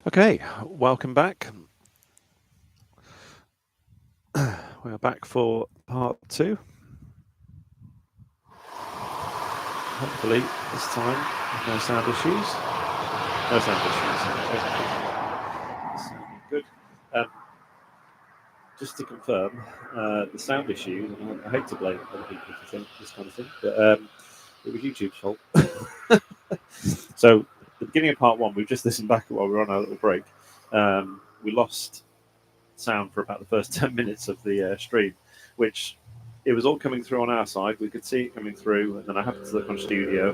Okay, welcome back. We're back for part two. Hopefully, this time, no sound issues. No sound issues. Okay. Sounding good. Um, just to confirm, the sound issue, and I hate to blame other people for this kind of thing, but it was YouTube's fault. So, the beginning of part one, we've just listened back while we were on our little break. We lost sound for about the first 10 minutes of the stream, which it was all coming through on our side. We could see it coming through, and then I happened to look on Studio,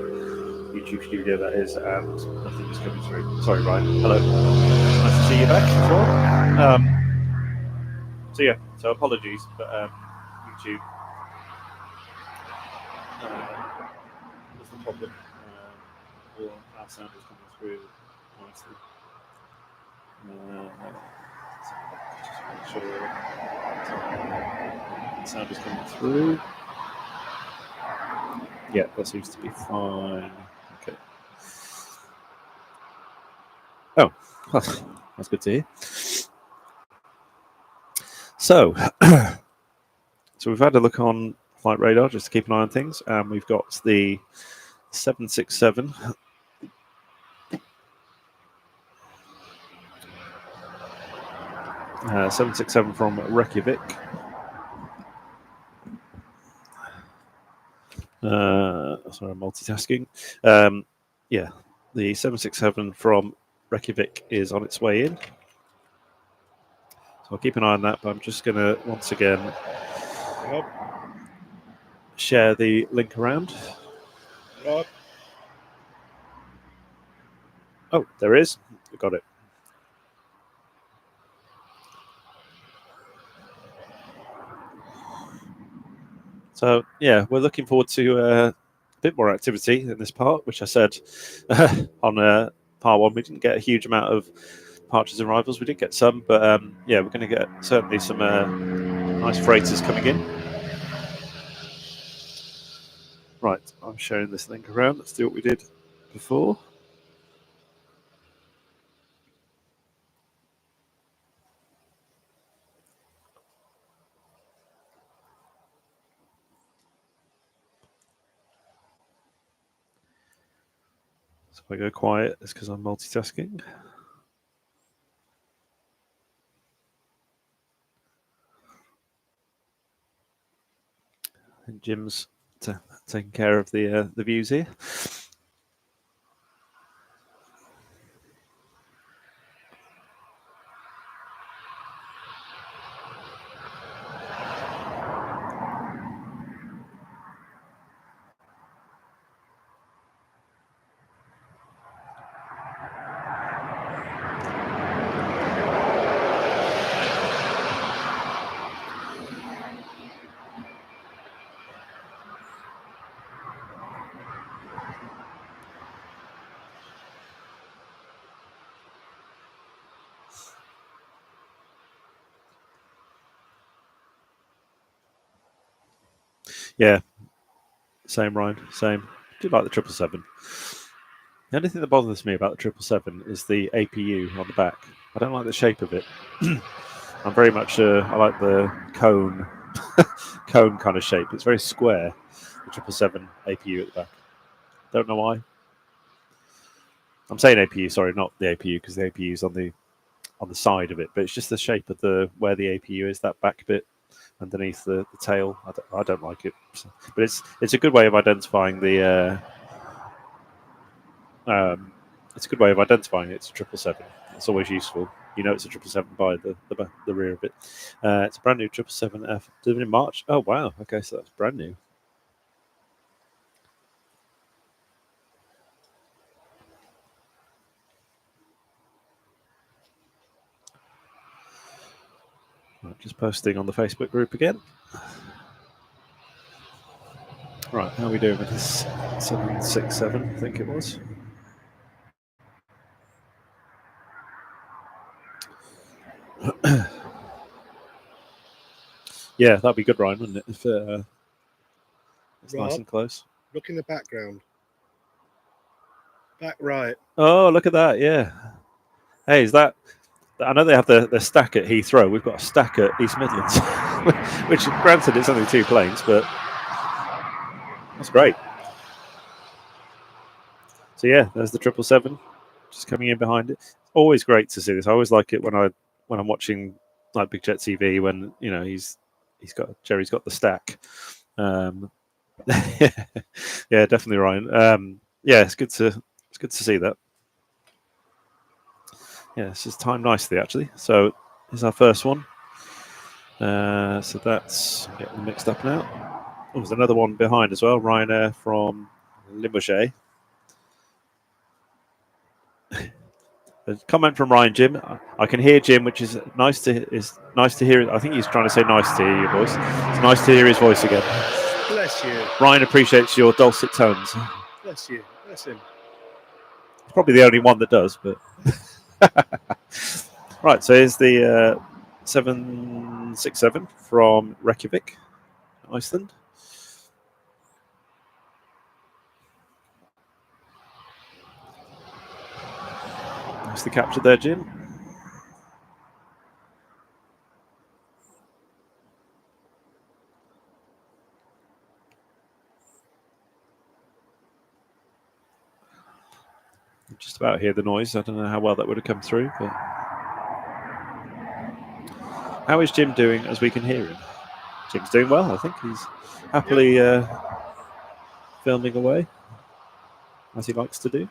YouTube Studio that is, and nothing was coming through. Sorry, Ryan. Hello. Nice to see you back as well. So yeah, so apologies, but YouTube was the problem. All our sound was coming through nicely. Just make sure the sound is coming through. Yeah, that seems to be fine. Okay. Oh, that's good to hear. So, so we've had a look on flight radar just to keep an eye on things, and we've got the 767. 767 from Reykjavik. Sorry, I'm multitasking. Yeah, the 767 from Reykjavik is on its way in. So I'll keep an eye on that, but I'm just going to once again share the link around. Oh, there is. We got it. So yeah, we're looking forward to a bit more activity in this part, which I said on part one we didn't get a huge amount of departures and arrivals. We did get some, but yeah, we're going to get certainly some nice freighters coming in. Right, I'm sharing this link around. Let's do what we did before. So if I go quiet, it's because I'm multitasking. And Jim's taking care of the views here. Yeah, same, Ryan. Same. I do like the 777. The only thing that bothers me about the 777 is the APU on the back. I don't like the shape of it. I'm very much I like the cone cone kind of shape. It's very square. The 777 APU at the back. Don't know why. I'm saying APU. Sorry, not the APU because the APU is on the side of it, but it's just the shape of the where the APU is, that back bit underneath the tail. I don't like it, but it's a good way of identifying the. It's a good way of identifying it's a 777. It's always useful. You know, it's a 777 by the rear of it. It's a brand new 777F delivered in March. Oh wow! Okay, so that's brand new. Right, just posting on the Facebook group again. Right, how are we doing with this 767? I think it was. Yeah, that'd be good, Ryan, wouldn't it? If it's Rob, nice and close. look in the background. Back right. Oh, look at that! Yeah. Hey, is that? I know they have the stack at Heathrow. We've got a stack at East Midlands, which, granted, it's only 2 planes, but that's great. So yeah, there's the 777 just coming in behind it. Always great to see this. I always like it when I'm watching like Big Jet TV when Jerry's got the stack. Yeah, definitely, Ryan. Yeah, it's good to see that. Yeah, this is timed nicely actually. So here's our first one. So that's getting mixed up now. Oh, there's another one behind as well. Ryanair from Limoges. A comment from Ryan, Jim. I can hear Jim, which is nice to hear. I think he's trying to say nice to hear your voice. It's nice to hear his voice again. Bless you. Ryan appreciates your dulcet tones. Bless you. Bless him. He's probably the only one that does, but right. So here's the 767 from Reykjavik, Iceland. Nicely captured there, Jim. Just about hear the noise. I don't know how well that would have come through, but how is Jim doing as we can hear him? Jim's doing well, I think. He's happily filming away, as he likes to do.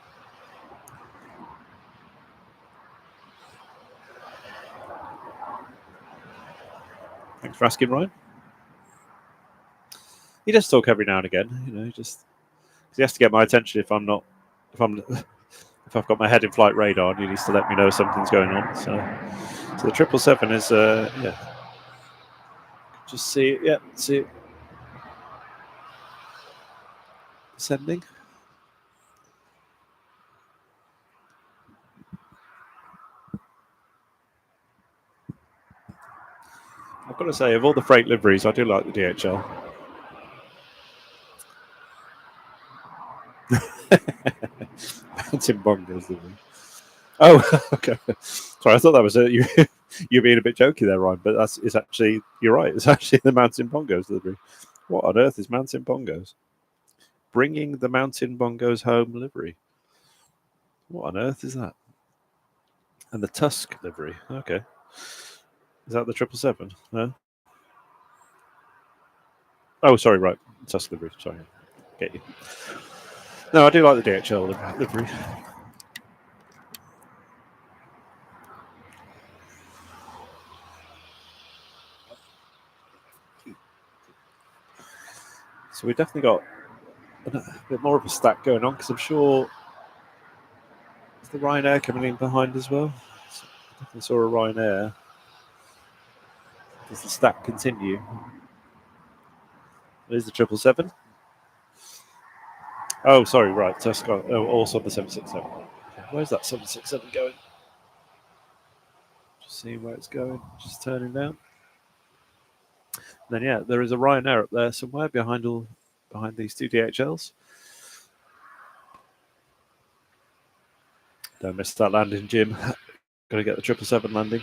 Thanks for asking, Ryan. He does talk every now and again, just because he has to get my attention if I've got my head in flight radar, and he needs to let me know something's going on. So the 777 is just see it, see it descending. I've got to say, of all the freight liveries, I do like the DHL. Mountain Bongos livery. Oh, okay. Sorry, I thought that was you. You're being a bit jokey there, Ryan, but it's actually, you're right. It's actually the Mountain Bongos livery. What on earth is Mountain Bongos? Bringing the Mountain Bongos home livery. What on earth is that? And the Tusk livery. Okay. Is that the 777? No. Oh, sorry, right. Tusk livery. Sorry. Get you. No, I do like the DHL livery. So we've definitely got a bit more of a stack going on, because I'm sure is the Ryanair coming in behind as well. So I definitely saw a Ryanair. Does the stack continue? There's the 777. Oh, sorry, right. Tusk. Oh, also the 767. Where's that 767 going? Just seeing where it's going. Just turning down. And then yeah, there is a Ryanair up there somewhere behind these 2 DHLs. Don't miss that landing, Jim. Got to get the 777 landing.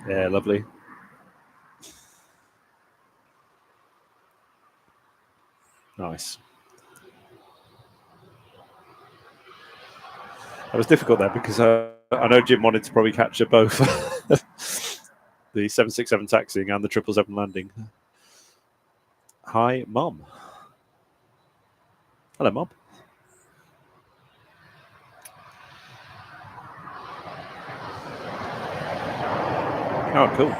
Yeah, lovely. Nice. That was difficult there because I know Jim wanted to probably capture both the 767 taxiing and the 777 landing. Hi, Mom. Hello, Mom. Oh, cool.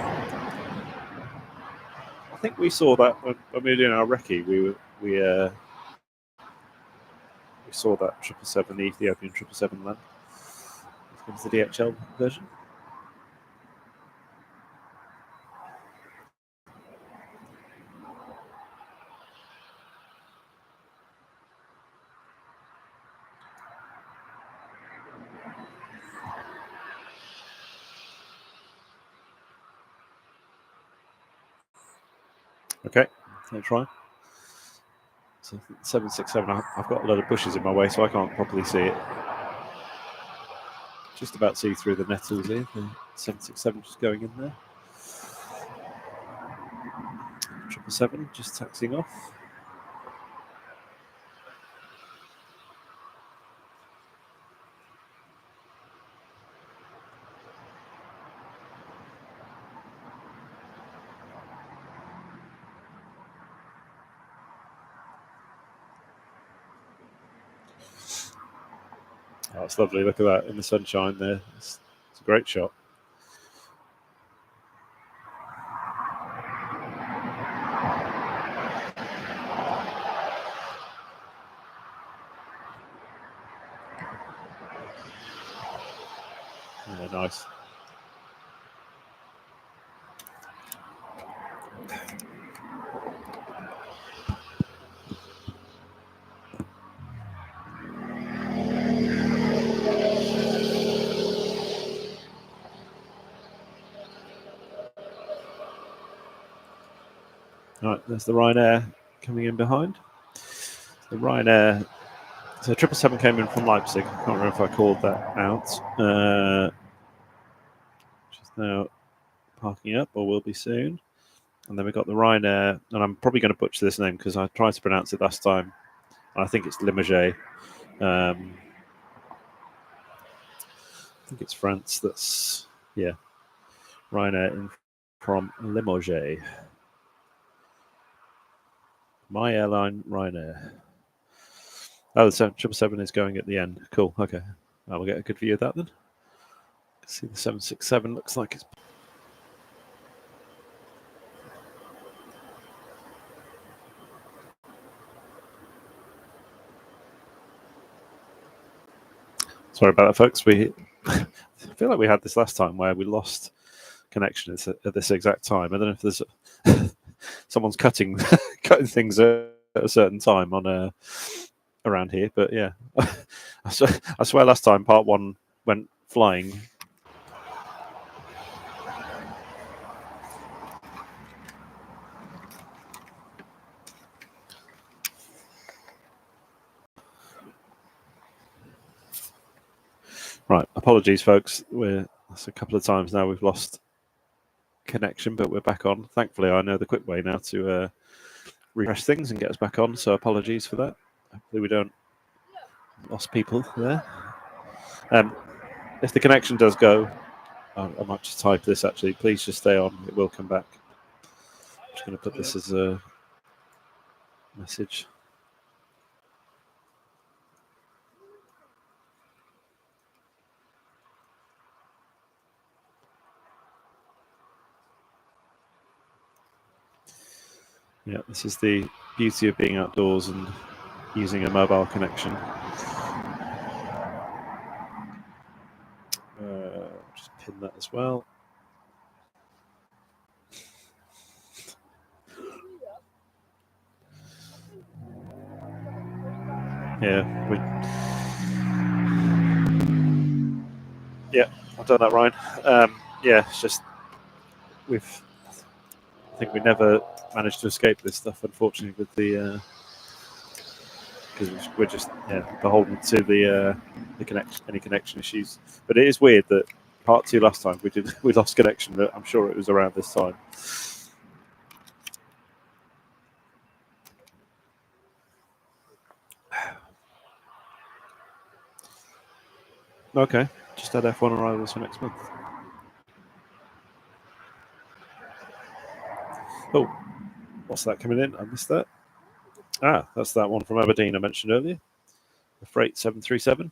I think we saw that when we were doing our recce. We saw that 777, the Ethiopian 777 land. It's the DHL version. Okay, let's try. So 767. I've got a lot of bushes in my way, so I can't properly see it. Just about see through the nettles here. The 767 just going in there. 777 just taxiing off. Oh, it's lovely. Look at that in the sunshine there. It's a great shot. Yeah, nice. All right, there's the Ryanair coming in behind. The Ryanair. So 777 came in from Leipzig. I can't remember if I called that out. Just now parking up, or will be soon. And then we've got the Ryanair, and I'm probably going to butcher this name because I tried to pronounce it last time. And I think it's Limoges. I think it's France. That's, yeah, Ryanair from Limoges. My airline, Ryanair. Oh, the 777 is going at the end. Cool. Okay. We'll get a good view of that then. See, the 767 looks like it's. Sorry about that, folks. We I feel like we had this last time where we lost connection at this exact time. I don't know if there's someone's cutting things at a certain time on around here, but yeah, I swear last time part one went flying. Right, apologies, folks. That's a couple of times now we've lost connection, but we're back on. Thankfully, I know the quick way now to refresh things and get us back on. So apologies for that. Hopefully, we don't lost people there. If the connection does go, I might just type this. Actually, please just stay on. It will come back. I'm just going to put this as a message. Yeah, this is the beauty of being outdoors and using a mobile connection. Just pin that as well. Yeah, I've done that, Ryan. Yeah, it's just I think we never managed to escape this stuff, unfortunately, with the because we're just beholden to the any connection issues. But it is weird that part two last time we lost connection. But I'm sure it was around this time. Okay, just had F1 arrivals for next month. Oh, what's that coming in? I missed that. That's that one from Aberdeen I mentioned earlier. The Freight 737.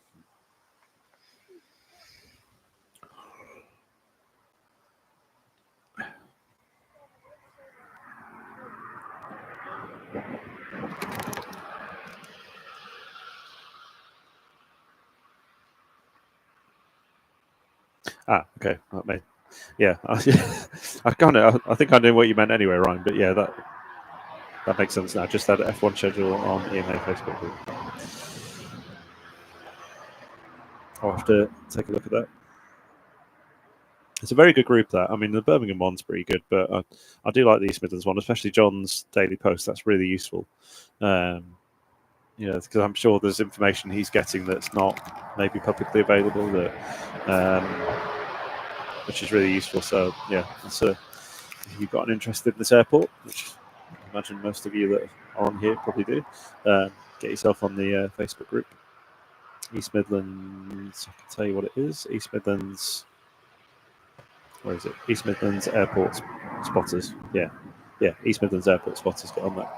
Okay. That may, yeah. I think I knew what you meant anyway, Ryan. But yeah, that makes sense now. Just had F1 schedule on EMA Facebook group. I'll have to take a look at that. It's a very good group, that. I mean, the Birmingham one's pretty good, but I do like the East Midlands one, especially John's daily post. That's really useful. Yeah, because I'm sure there's information he's getting that's not maybe publicly available, which is really useful. So yeah, if you've got an interest in this airport, which I imagine most of you that are on here probably do, get yourself on the Facebook group. East Midlands, I can tell you what it is. East Midlands, where is it? East Midlands Airport Spotters. Yeah, East Midlands Airport Spotters, get on that.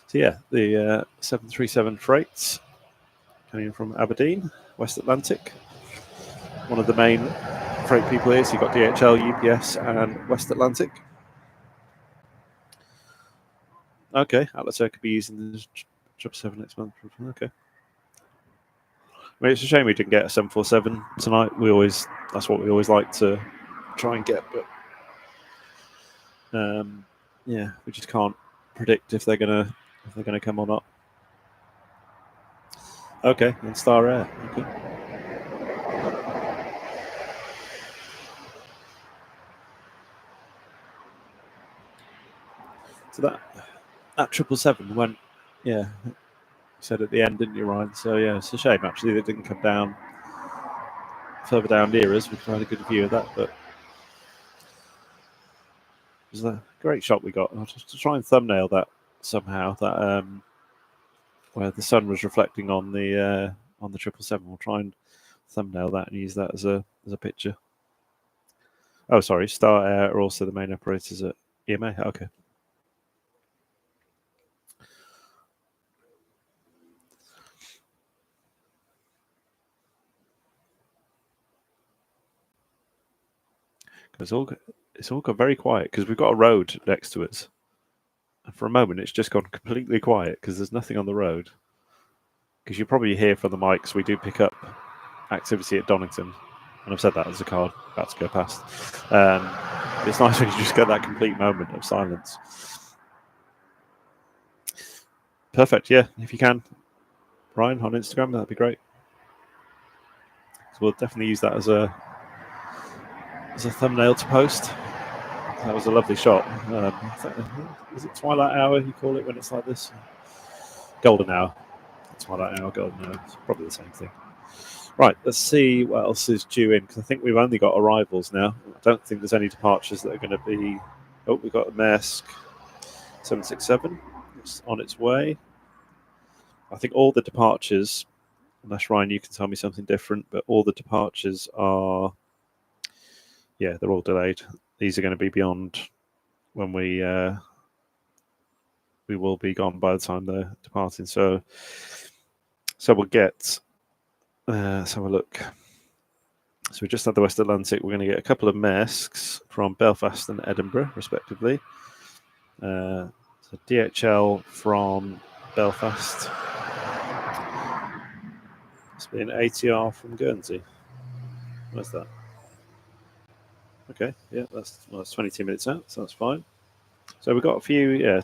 So yeah, the 737 freights coming from Aberdeen, West Atlantic. One of the main freight people here, so you've got DHL, UPS and West Atlantic. Okay, Atlas Air could be using the 777 next month. Okay. I mean, it's a shame we didn't get a 747 tonight. That's what we always like to try and get, but yeah, we just can't predict if they're gonna come or not. Okay, and Star Air. Okay. So that 777 went, yeah, you said at the end, didn't you, Ryan? So yeah, it's a shame actually that it didn't come down further down near us. We could have had a good view of that, but it was a great shot we got. I'll just try and thumbnail that somehow. That where the sun was reflecting on the 777. We'll try and thumbnail that and use that as a picture. Oh, sorry, Star Air are also the main operators at EMA. Okay. It's all got very quiet because we've got a road next to us. And for a moment, it's just gone completely quiet because there's nothing on the road. Because you probably hear from the mics, we do pick up activity at Donington. And I've said that as a car about to go past. It's nice when you just get that complete moment of silence. Perfect, yeah. If you can, Ryan, on Instagram, that'd be great. So we'll definitely use that as a thumbnail to post. That was a lovely shot. Is it twilight hour, you call it, when it's like this? Golden hour. Twilight hour, golden hour. It's probably the same thing. Right, let's see what else is due in, because I think we've only got arrivals now. I don't think there's any departures that are going to be... Oh, we've got a Maersk 767. It's on its way. I think all the departures, unless Ryan, you can tell me something different, but all the departures are... Yeah, they're all delayed. These are going to be beyond when we will be gone by the time they're departing. So we'll get... let's have a look. So we just had the West Atlantic. We're going to get a couple of Maersks from Belfast and Edinburgh, respectively. So DHL from Belfast. It's been ATR from Guernsey. Where's that? Okay, yeah, that's 22 minutes out, so that's fine. So we've got a few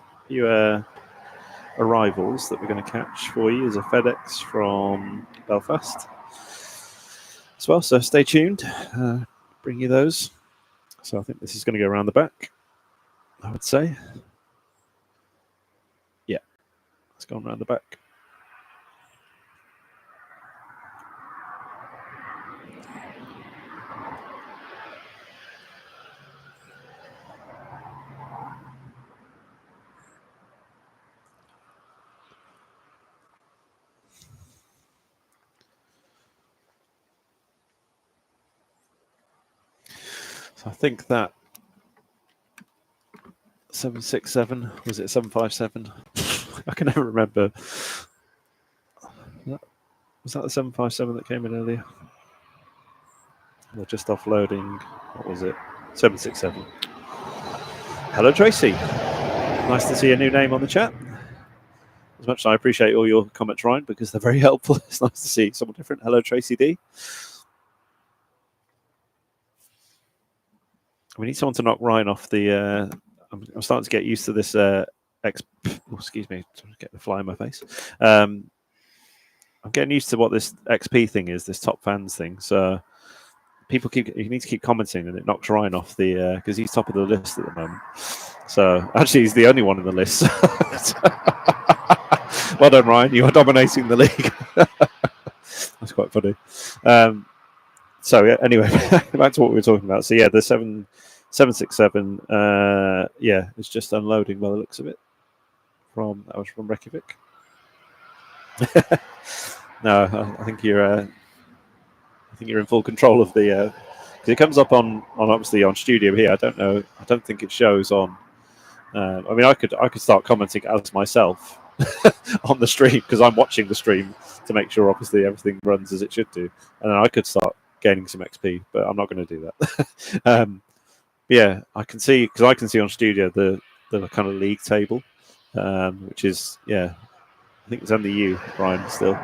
arrivals that we're going to catch for you as a FedEx from Belfast as well. So stay tuned. Bring you those. So I think this is going to go around the back, I would say. Yeah, it's gone around the back. So I think that 767, was it 757? I can never remember. Was that the 757 that came in earlier? They're just offloading. What was it? 767. Hello, Tracy. Nice to see a new name on the chat. As much as I appreciate all your comments, Ryan, because they're very helpful. It's nice to see someone different. Hello, Tracy D. We need someone to knock Ryan off the... I'm starting to get used to this... excuse me, trying to get the fly in my face. I'm getting used to what this XP thing is, this top fans thing. So you need to keep commenting, and it knocks Ryan off the... because he's top of the list at the moment. So actually, he's the only one in the list. Well done, Ryan. You are dominating the league. That's quite funny. So yeah, anyway, back to what we were talking about. So yeah, the 767. Yeah, it's just unloading by the looks of it. That was from Reykjavik. No, I think you're in full control of the. Because it comes up on obviously on Studio here. I don't know. I don't think it shows on. I mean, I could start commenting as myself on the stream because I'm watching the stream to make sure obviously everything runs as it should do, and then I could start gaining some XP, but I'm not going to do that. Yeah, I can see on Studio the kind of league table, which is I think it's only you, Brian, still.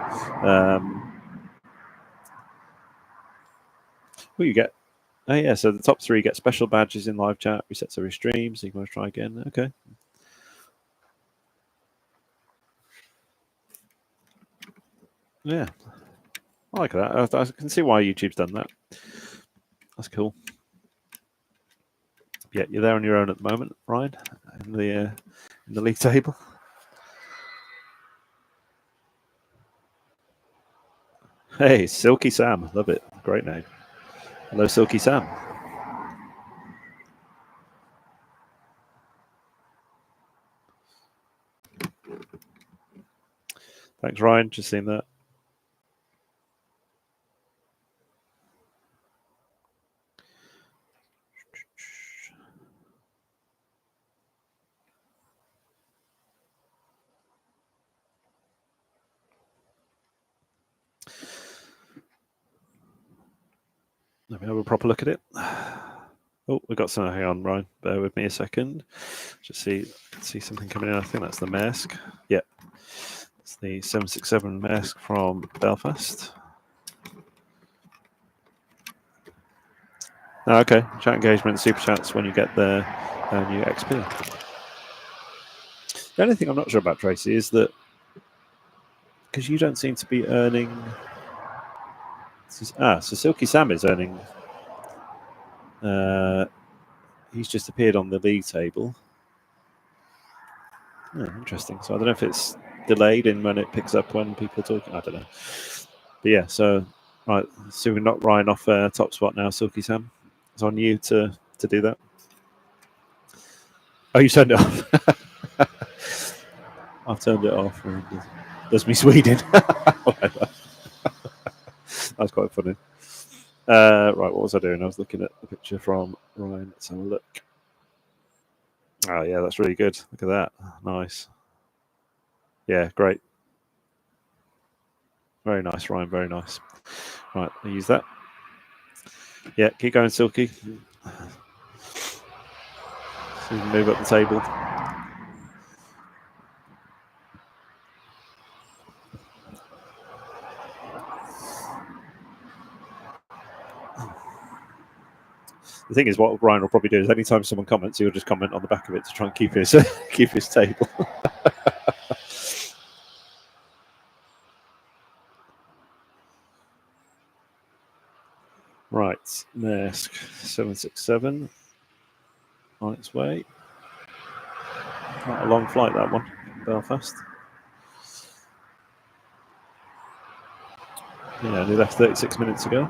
What you get? Oh yeah, so the top 3 get special badges in live chat, resets every stream, so you can always try again. Okay. Yeah, I like that. I can see why YouTube's done that. That's cool. Yeah, you're there on your own at the moment, Ryan, in the league table. Hey, Silky Sam, love it. Great name. Hello, Silky Sam. Thanks, Ryan. Just seen that. Let me have a proper look at it. Oh, we got some. Hang on, Ryan. Bear with me a second. Just see something coming in. I think that's the mask. Yeah, it's the 767 mask from Belfast. Oh, okay. Chat engagement, super chats when you get the new XP. The only thing I'm not sure about, Tracy, is that because you don't seem to be earning. So Silky Sam is earning. He's just appeared on the league table. Oh, interesting. So I don't know if it's delayed in when it picks up when people are talking. I don't know. But yeah, so right, so we knock Ryan off top spot now. Silky Sam, it's on you to do that. Oh, you turned it off. I've turned it off. There's me Sweden. That's quite funny. Right, what was I doing? I was looking at the picture from Ryan. Let's have a look. Oh yeah, that's really good. Look at that. Nice. Yeah, great. Very nice, Ryan. Very nice. Right, I'll use that. Yeah, keep going, Silky. So you can move up the table. The thing is, what Ryan will probably do is anytime someone comments, he'll just comment on the back of it to try and keep his keep his table. Right, mask 767 on its way. Quite a long flight, that one, Belfast. Yeah, we left 36 minutes ago.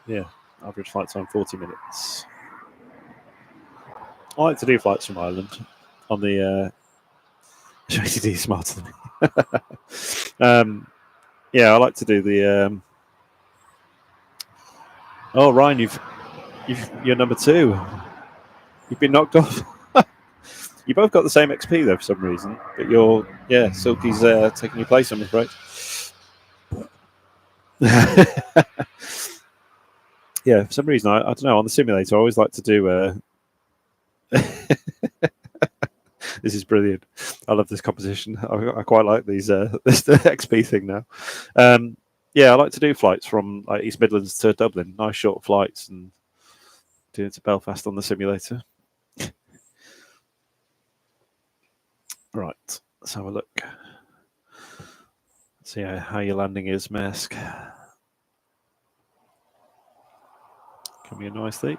Yeah, average flight time 40 minutes. I like to do flights from Ireland on the. JTD smarter than me. Yeah, I like to do the. Oh, Ryan, you're number 2. You've been knocked off. You both got the same XP though for some reason, but Silky's taking your place, I'm afraid. Yeah, for some reason I don't know. On the simulator, I always like to do. This is brilliant. I love this composition. I quite like these this XP thing now. Yeah, I like to do flights from like East Midlands to Dublin. Nice short flights and do it to Belfast on the simulator. Right, let's have a look. See how your landing is, Mask. Coming in nicely.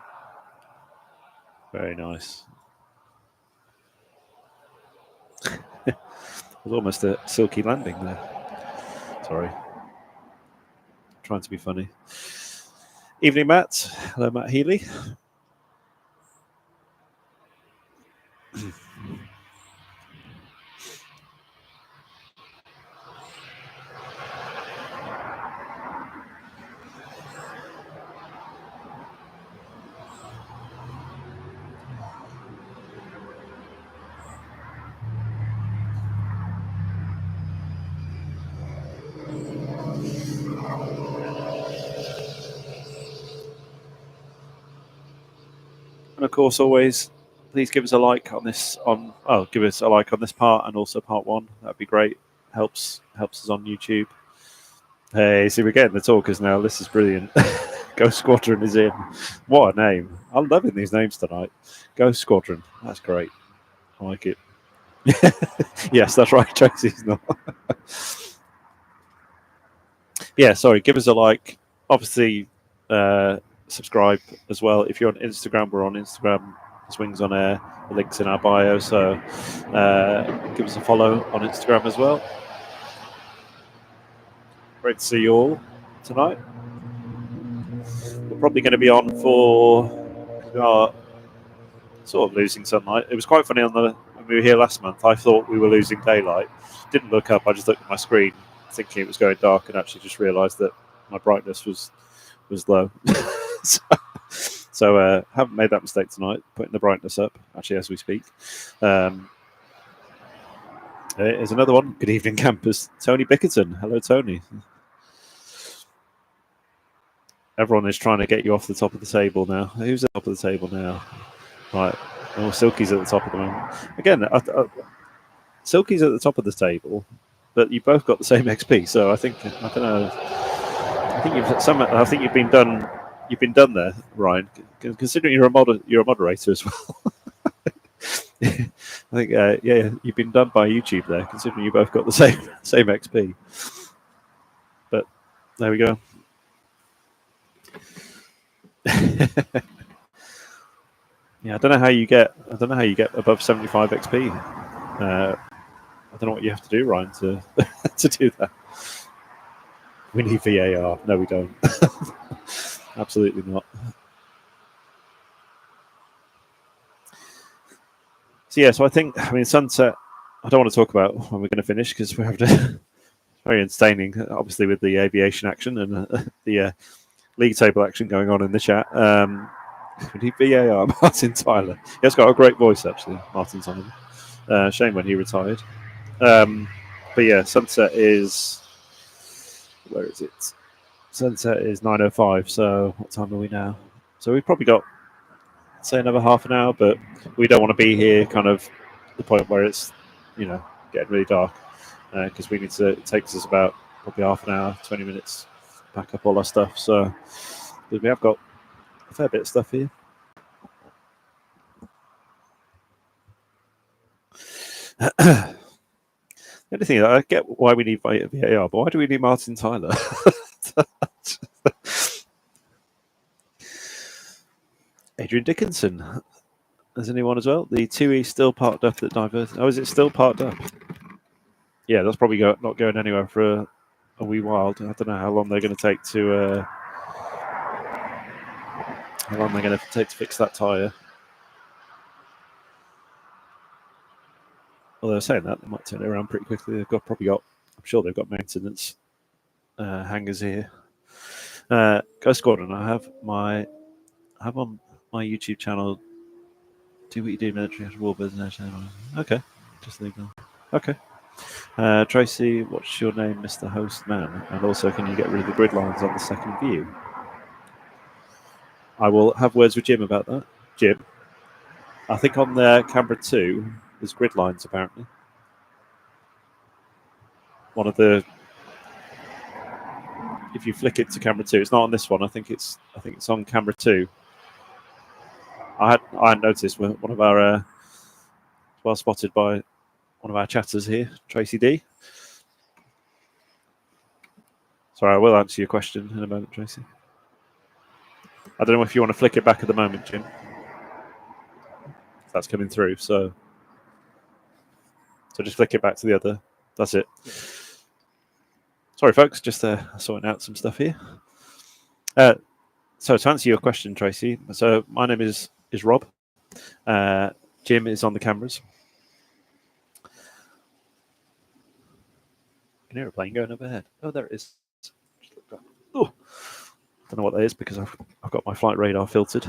Very nice. It was almost a silky landing there. Sorry. Trying to be funny. Evening, Matt. Hello, Matt Healy. And of course, always please give us a like on this. Give us a like on this part and also part one. That'd be great. Helps us on YouTube. Hey, see, we're getting the talkers now. This is brilliant. Ghost Squadron is in. What a name! I'm loving these names tonight. Ghost Squadron. That's great. I like it. Yes, that's right. Tracy's not. Yeah, sorry. Give us a like. Obviously, subscribe as well. If you're on Instagram, we're on Instagram. Swings on Air. The link's in our bio. So give us a follow on Instagram as well. Great to see you all tonight. We're probably going to be on for sort of losing sunlight. It was quite funny when we were here last month. I thought we were losing daylight. Didn't look up. I just looked at my screen, thinking it was going dark, and actually just realised that my brightness was low. So haven't made that mistake tonight. Putting the brightness up actually as we speak. Here's another one. Good evening, campus. Tony Bickerton. Hello, Tony. Everyone is trying to get you off the top of the table now. Who's at the top of the table now? Right. Oh, Silky's at the top at the moment. Again, Silky's at the top of the table, but you both got the same XP. So I don't know. I think you've been done. You've been done there, Ryan. Considering you're a moderator as well. I think you've been done by YouTube there. Considering you both got the same XP. But there we go. Yeah, I don't know how you get above 75 XP. I don't know what you have to do, Ryan, to to do that. We need VAR. No, we don't. Absolutely not. So yeah, so I mean, Sunset. I don't want to talk about when we're going to finish because we have to. Very entertaining, obviously, with the aviation action and the league table action going on in the chat. We need VAR. Martin Tyler. He has got a great voice, actually, Martin Tyler. Shame when he retired. But yeah, Sunset is... Where is it? Sunset is 9:05, so what time are we now? So we've probably got, say, another half an hour, but we don't want to be here kind of the point where it's, getting really dark, because we need to... It takes us about probably half an hour, 20 minutes to pack up all our stuff. So we have got a fair bit of stuff here. The only thing, I get why we need VAR, but why do we need Martin Tyler? Adrian Dickinson. There's anyone as well? The 2E still parked up at Diverse. Oh, is it still parked up? Yeah, that's probably not going anywhere for a wee while. I don't know how long they're going to take to fix that tyre. Well, they were saying that they might turn it around pretty quickly. I'm sure they've got maintenance hangars here. Ghost Squadron. I have on my YouTube channel. Do what you do, military war business. Okay, just legal. Okay. Tracy, what's your name, Mr. Host Man? And also, can you get rid of the grid lines on the second view? I will have words with Jim about that. Jim, I think on the camera 2, there's grid lines apparently. One of the, if you flick it to camera 2, it's not on this one. I think it's on camera 2. I had noticed one of our well spotted by one of our chatters here, Tracy D. Sorry, I will answer your question in a moment, Tracy. I don't know if you want to flick it back at the moment, Jim. that's coming through. So just flick it back to the other. That's it. Sorry, folks, just sorting out some stuff here. So to answer your question, Tracy, so my name is Rob. Jim is on the cameras. I can hear a plane going overhead. Oh, there it is. Oh, don't know what that is because I've got my flight radar filtered.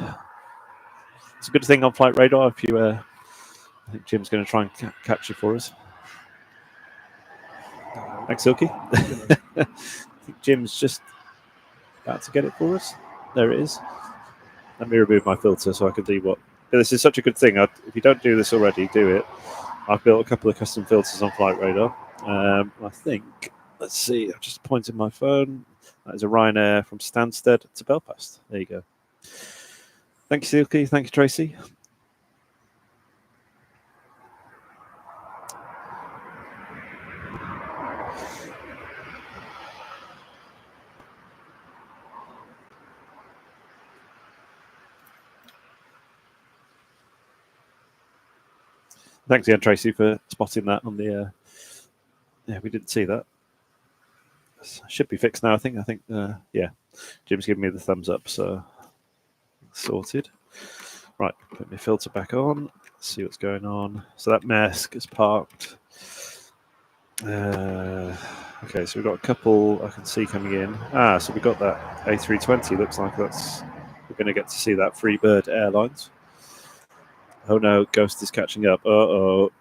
It's a good thing on flight radar if you. I think Jim's going to try and catch it for us. Thanks, Silky. I think Jim's just about to get it for us. There it is. Let me remove my filter so I can do what. But this is such a good thing. If you don't do this already, do it. I've built a couple of custom filters on flight radar. I think. Let's see. I've just pointed my phone. That is a Ryanair from Stansted to Belfast. There you go. Thank you, Silky. Thank you, Tracy. Thanks again, Tracy, for spotting that on the. Yeah, we didn't see that. Should be fixed now, I think. Yeah, Jim's giving me the thumbs up, so sorted. Right, put my filter back on. Let's see what's going on. So that mask is parked. Okay, so we've got a couple I can see coming in. So we've got that A320. Looks like we're going to get to see that Freebird Airlines. Oh no, Ghost is catching up. Uh-oh.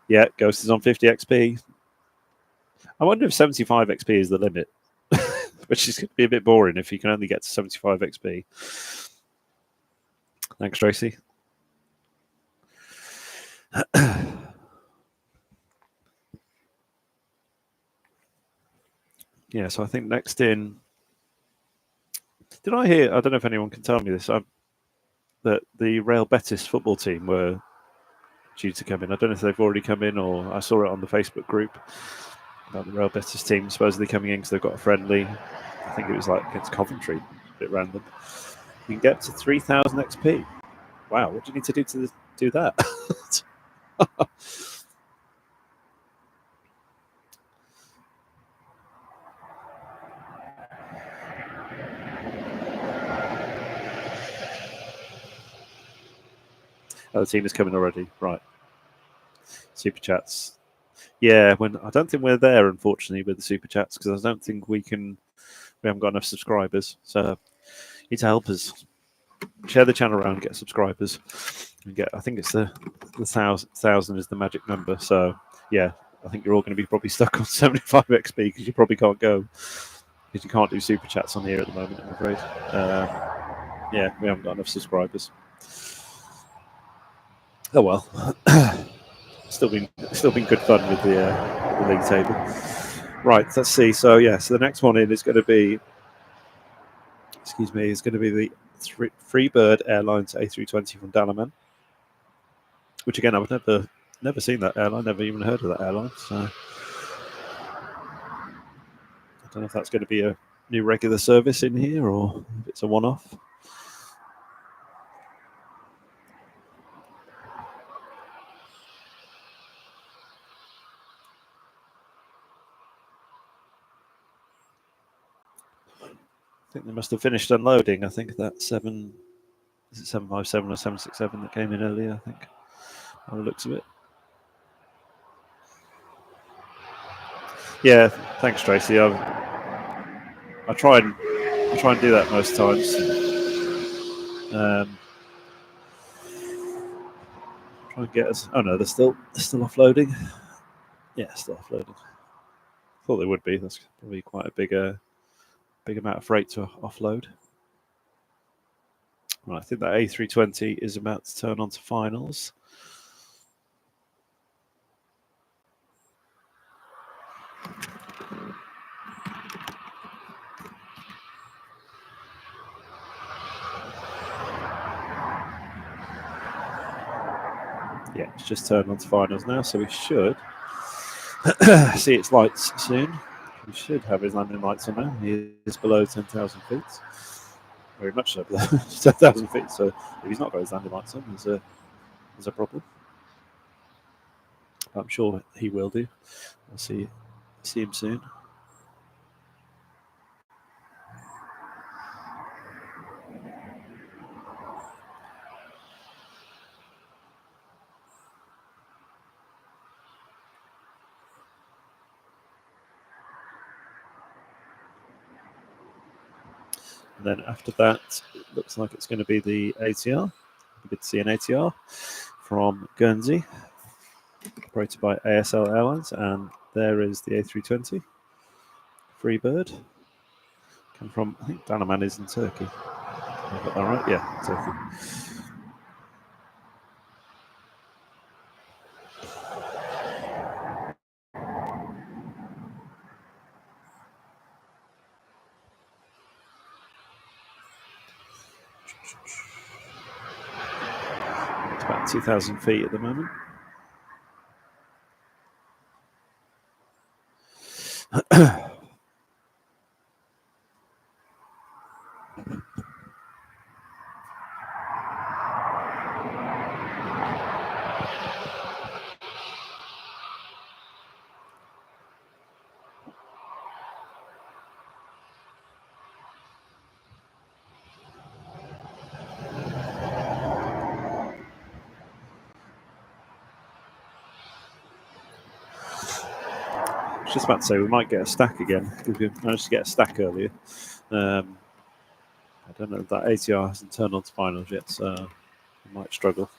Yeah, Ghost is on 50 XP. I wonder if 75 XP is the limit, which is going to be a bit boring if you can only get to 75 XP. Thanks, Tracy. Yeah, so I think next in... Did I hear... I don't know if anyone can tell me this, that the Real Betis football team were due to come in. I don't know if they've already come in or I saw it on the Facebook group about the Real Betis team supposedly coming in because they've got a friendly. I think it was like against Coventry, a bit random. You can get to 3,000 XP. Wow, what do you need to do do that? Oh, the team is coming already. Right. Super chats. Yeah, I don't think we're there, unfortunately, with the super chats because I don't think we haven't got enough subscribers. So you need to help us. Share the channel around, get subscribers, and I think it's the 1,000 is the magic number. So yeah, I think you're all going to be probably stuck on 75 XP because you probably can't go because you can't do super chats on here at the moment. I'm afraid. Yeah, we haven't got enough subscribers. Oh well, still been good fun with the league table. Right, let's see. So yeah, so the next one in is going to be, the Freebird Airlines A320 from Dalaman, which again I've never seen that airline, never even heard of that airline. So I don't know if that's going to be a new regular service in here or if it's a one-off. I think they must have finished unloading. I think that is it 757 or 767 that came in earlier, I think, by the looks of it. Yeah, thanks, Tracy. I try and do that most times. Try and get us. Oh no, they're still offloading. Yeah, still offloading. Thought they would be. That's probably quite a big amount of freight to offload. Right, I think that A320 is about to turn on to finals. Yeah, it's just turned on to finals now, so we should see its lights soon. We should have his landing lights on now. He is below 10,000 feet. very much so. 10,000 feet. So if he's not got his landing lights on, there's a problem. I'm sure he will do. We'll see him soon. And then after that, it looks like it's going to be the ATR. Good to see an ATR from Guernsey, operated by ASL Airlines, and there is the A320 Freebird. Come from, I think Danaman is in Turkey. Have I got that right? Yeah, Turkey. It's about 2,000 feet at the moment. I was just about to say we might get a stack again because we managed to get a stack earlier. I don't know if that ATR hasn't turned on to finals yet, so we might struggle.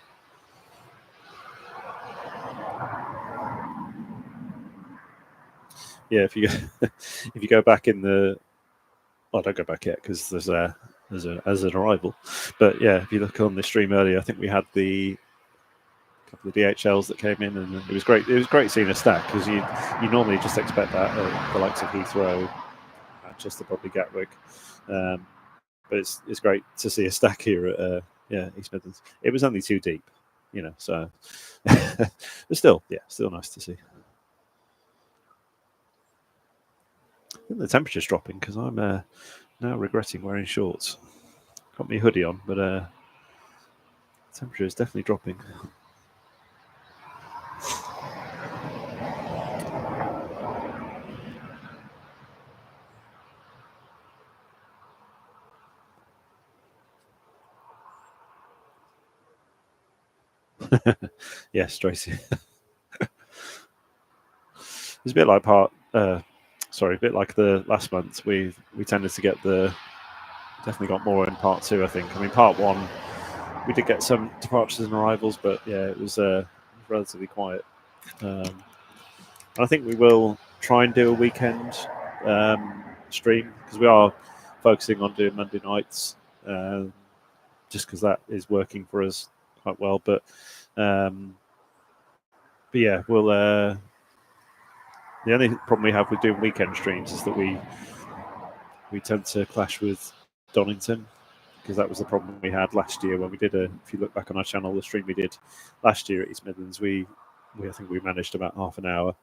Yeah, if you go back in the, well, don't go back yet because there's an arrival. But yeah, if you look on the stream earlier, I think we had the couple of DHLs that came in, and it was great. It was great seeing a stack because you normally just expect that at the likes of Heathrow, Manchester, probably Gatwick. But it's great to see a stack here at East Midlands. It was only too deep, so but still nice to see. I think the temperature's dropping because I'm now regretting wearing shorts. Got my hoodie on, but the temperature is definitely dropping. Yes, Tracy. It's a bit like a bit like the last month. We tended to definitely got more in part two, I think. I mean, part one, we did get some departures and arrivals, but yeah, it was relatively quiet. I think we will try and do a weekend stream because we are focusing on doing Monday nights, just because that is working for us quite well. But yeah, we'll. The only problem we have with doing weekend streams is that we tend to clash with Donington because that was the problem we had last year when we did if you look back on our channel, the stream we did last year at East Midlands, I think we managed about half an hour,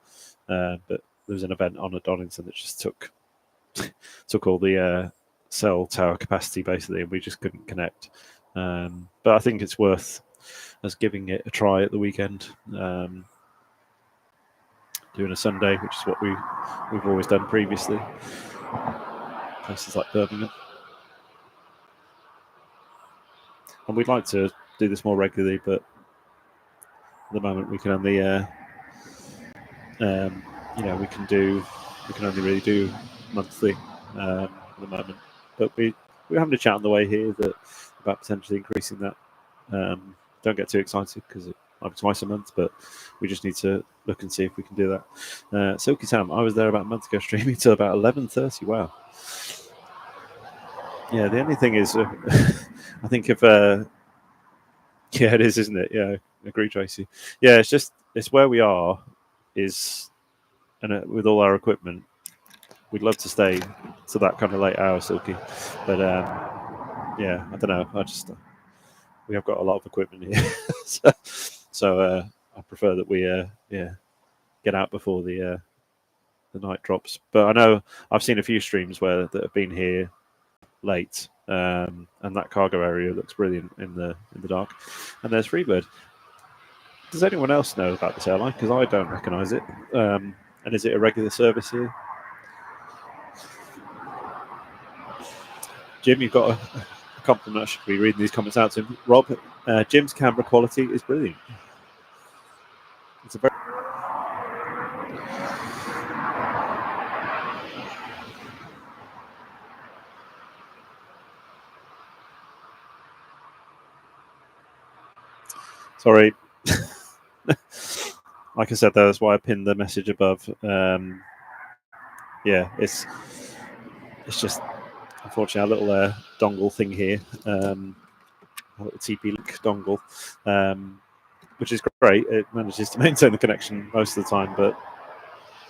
but there was an event on at Donington that just took all the cell tower capacity basically, and we just couldn't connect. But I think it's worth us giving it a try at the weekend. Doing a Sunday, which is what we've always done previously. Places like Birmingham. And we'd like to do this more regularly, but at the moment we can only, we can only really do monthly at the moment. But we're having a chat on the way here about potentially increasing that. Don't get too excited because it might be twice a month, but we just need to look and see if we can do that. Silky Tam, I was there about a month ago streaming till about 11:30. Wow. Yeah, the only thing is, I think if yeah, it is, isn't it? Yeah, agree, Tracy. Yeah, it's where we are and with all our equipment, we'd love to stay to that kind of late hour, Silky. But yeah, I don't know. We have got a lot of equipment here, so I prefer that we get out before the night drops. But I know I've seen a few streams that have been here late, and that cargo area looks brilliant in the dark. And there's Freebird. Does anyone else know about this airline? Because I don't recognise it. And is it a regular service here? Jim, you've got a compliment. I should be reading these comments out to him. Rob, Jim's camera quality is brilliant. It's a very sorry. Like I said, that's why I pinned the message above. Yeah, it's just unfortunately our little dongle thing here, a little TP link dongle, which is great. It manages to maintain the connection most of the time, but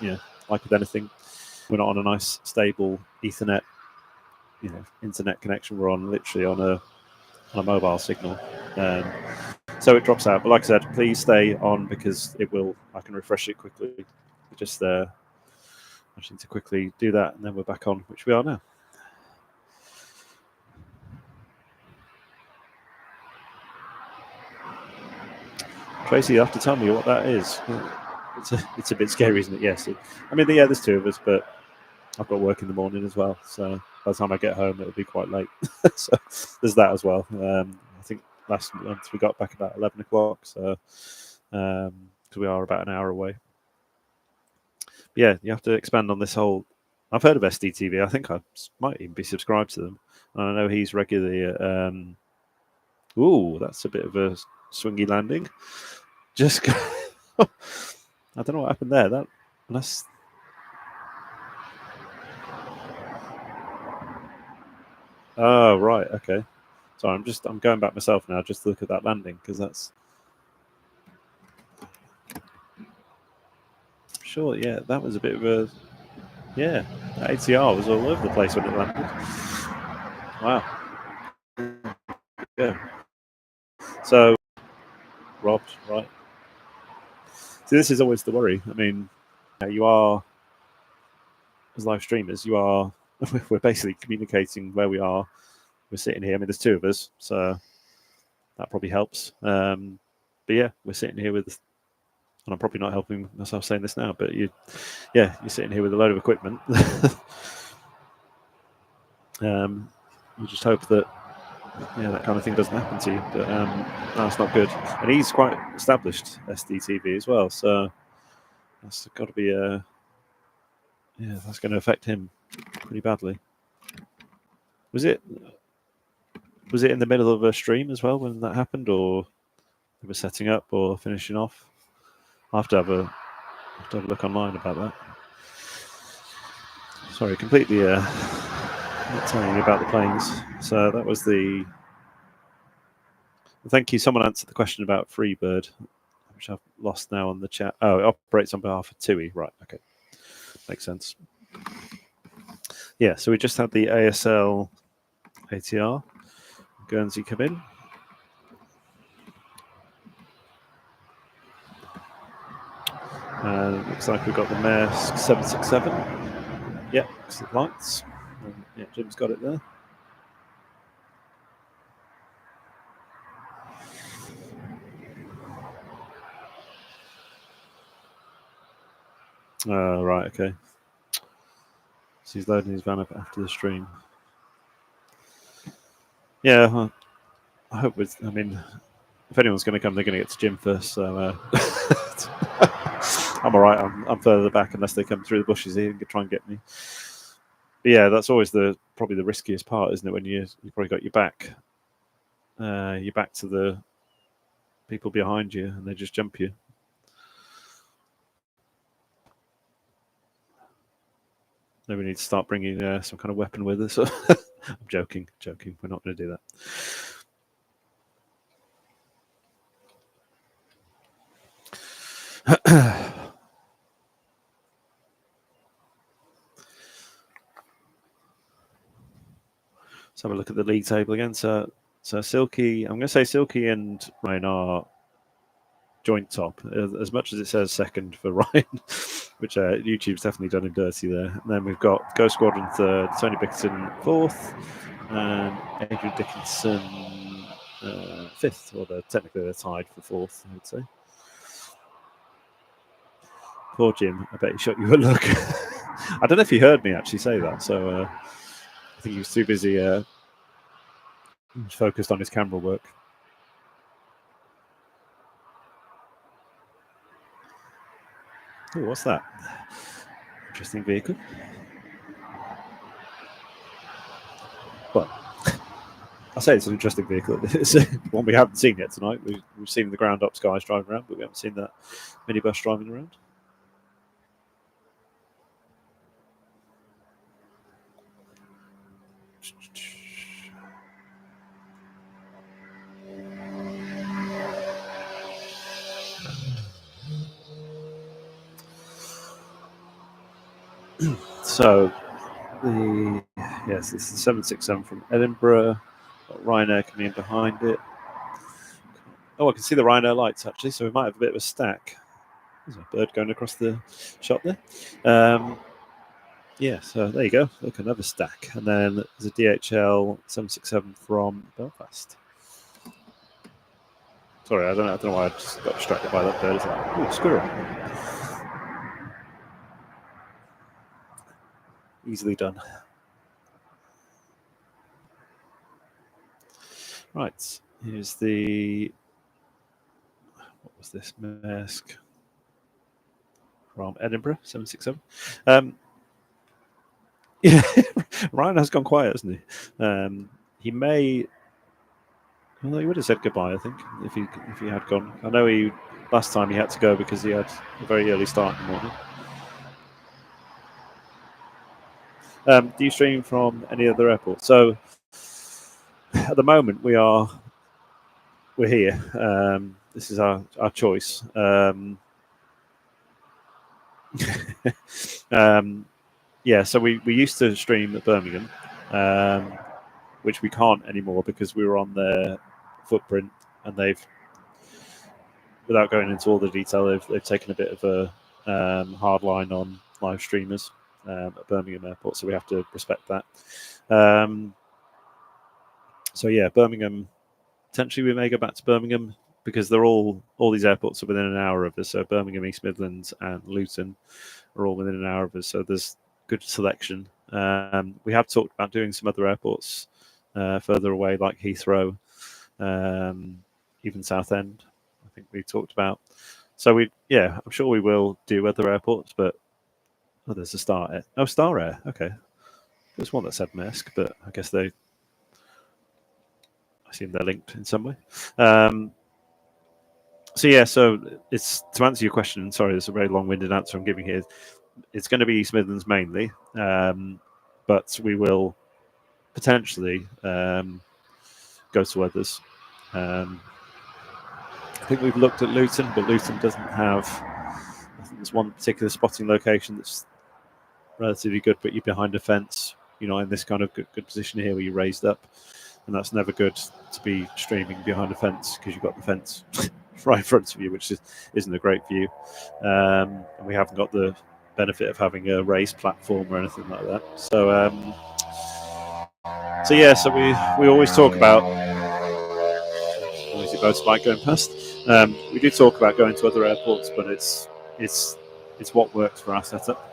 yeah, like with anything, we're not on a nice stable Ethernet, internet connection. We're on literally on a mobile signal. So it drops out. But like I said, please stay on because it will. I can refresh it quickly. Just I just need to quickly do that, and then we're back on, which we are now. Tracy, you have to tell me what that is. It's a bit scary, isn't it? Yes. I mean, yeah, there's two of us, but I've got work in the morning as well. So by the time I get home, it'll be quite late. So there's that as well. I think last month we got back about 11 o'clock. So because we are about an hour away. But yeah, you have to expand on this whole. I've heard of SDTV. I think I might even be subscribed to them. And I know he's regularly. Ooh, that's a bit of a swingy landing. Just. I don't know what happened there. That's. Oh right, okay. Sorry, I'm going back myself now just to look at that landing because that's. Sure, yeah, that was a bit of a. Yeah, that ATR was all over the place when it landed. Wow. Yeah. So, robbed, right? See, this is always the worry. I mean, you are, as live streamers, we're basically communicating where we are. We're sitting here. I mean, there's two of us, so that probably helps. But yeah, we're sitting here with, and I'm probably not helping myself saying this now, but you're sitting here with a load of equipment. You just hope that that kind of thing doesn't happen to you. But that's not good. And he's quite established SDTV as well, so that's got to be that's going to affect him pretty badly. Was it in the middle of a stream as well when that happened, or they were setting up or finishing off? I'll have to have a look online about that. Sorry, completely not telling you about the planes. So that was the. Thank you. Someone answered the question about Freebird, which I've lost now on the chat. Oh, it operates on behalf of TUI. Right. Okay. Makes sense. Yeah. So we just had the ASL ATR Guernsey come in. Looks like we've got the Maersk 767. Yeah, exit lights. Yeah, Jim's got it there. Right, okay. So he's loading his van up after the stream. Yeah, I hope I mean, if anyone's going to come, they're going to get to Jim first. So I'm all right. I'm further back unless they come through the bushes here and try and get me. But yeah, that's always probably the riskiest part, isn't it? When you probably got your back to the people behind you and they just jump you. Maybe we need to start bringing some kind of weapon with us. I'm joking. We're not going to do that. Let's have a look at the league table again. So Silky, I'm going to say Silky and Ryan are joint top, as much as it says second for Ryan, which YouTube's definitely done him dirty there. And then we've got Ghost Squadron third, Tony Bickerton fourth, and Adrian Dickinson fifth, although technically they're tied for fourth, I would say. Poor Jim, I bet he shot you a look. I don't know if he heard me actually say that, so I think he was too busy focused on his camera work. Oh, what's that? Interesting vehicle. Well, I say it's an interesting vehicle. It's one we haven't seen yet tonight. We've seen the ground ups guys driving around, but we haven't seen that minibus driving around. So, this is the 767 from Edinburgh. Got Ryanair coming in behind it. Oh, I can see the Ryanair lights actually, so we might have a bit of a stack. There's a bird going across the shot there. Yeah, so there you go. Look, another stack. And then there's a DHL 767 from Belfast. Sorry, I don't know why I just got distracted by that bird. It's like, ooh, squirrel. Easily done. Right, here's the, what was this, Maersk from Edinburgh, 767. Yeah, Ryan has gone quiet, hasn't he? He may, well, he would have said goodbye, I think, if he had gone. I know last time he had to go because he had a very early start in the morning. Do you stream from any other airport? So at the moment we're here. This is our choice. Yeah, so we used to stream at Birmingham, which we can't anymore because we were on their footprint, and they've, without going into all the detail, they've taken a bit of a hard line on live streamers at Birmingham Airport, so we have to respect that. So yeah, Birmingham. Potentially, we may go back to Birmingham because they're all these airports are within an hour of us. So Birmingham, East Midlands, and Luton are all within an hour of us. So there's good selection. We have talked about doing some other airports further away, like Heathrow, even Southend. I think we talked about. So I'm sure we will do other airports, but there's a Star Air. Oh, Star Air. Okay, there's one that said Maersk, but I guess I assume they're linked in some way. So it's to answer your question. Sorry, it's a very long-winded answer I'm giving here. It's going to be East Midlands mainly, but we will potentially go to others. I think we've looked at Luton, but Luton doesn't have. I think there's one particular spotting location that's relatively good, but you're behind a fence. You're not in this kind of good position here where you're raised up, and that's never good to be streaming behind a fence because you've got the fence right in front of you, which isn't a great view. And we haven't got the benefit of having a raised platform or anything like that. So we always talk about noisy motorbike going past. We do talk about going to other airports, but it's what works for our setup.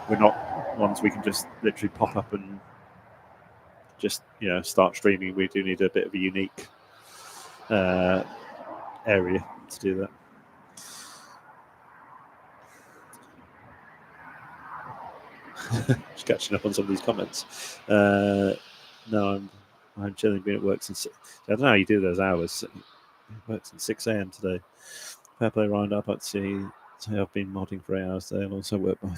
We're not ones we can just literally pop up and just start streaming. We do need a bit of a unique area to do that. Just catching up on some of these comments. No, I'm chilling. Been at work since. I don't know how you do those hours. It works since 6 a.m. today. Fair play, Ryan. I'd like to say I've been modding for 8 hours today and also work by.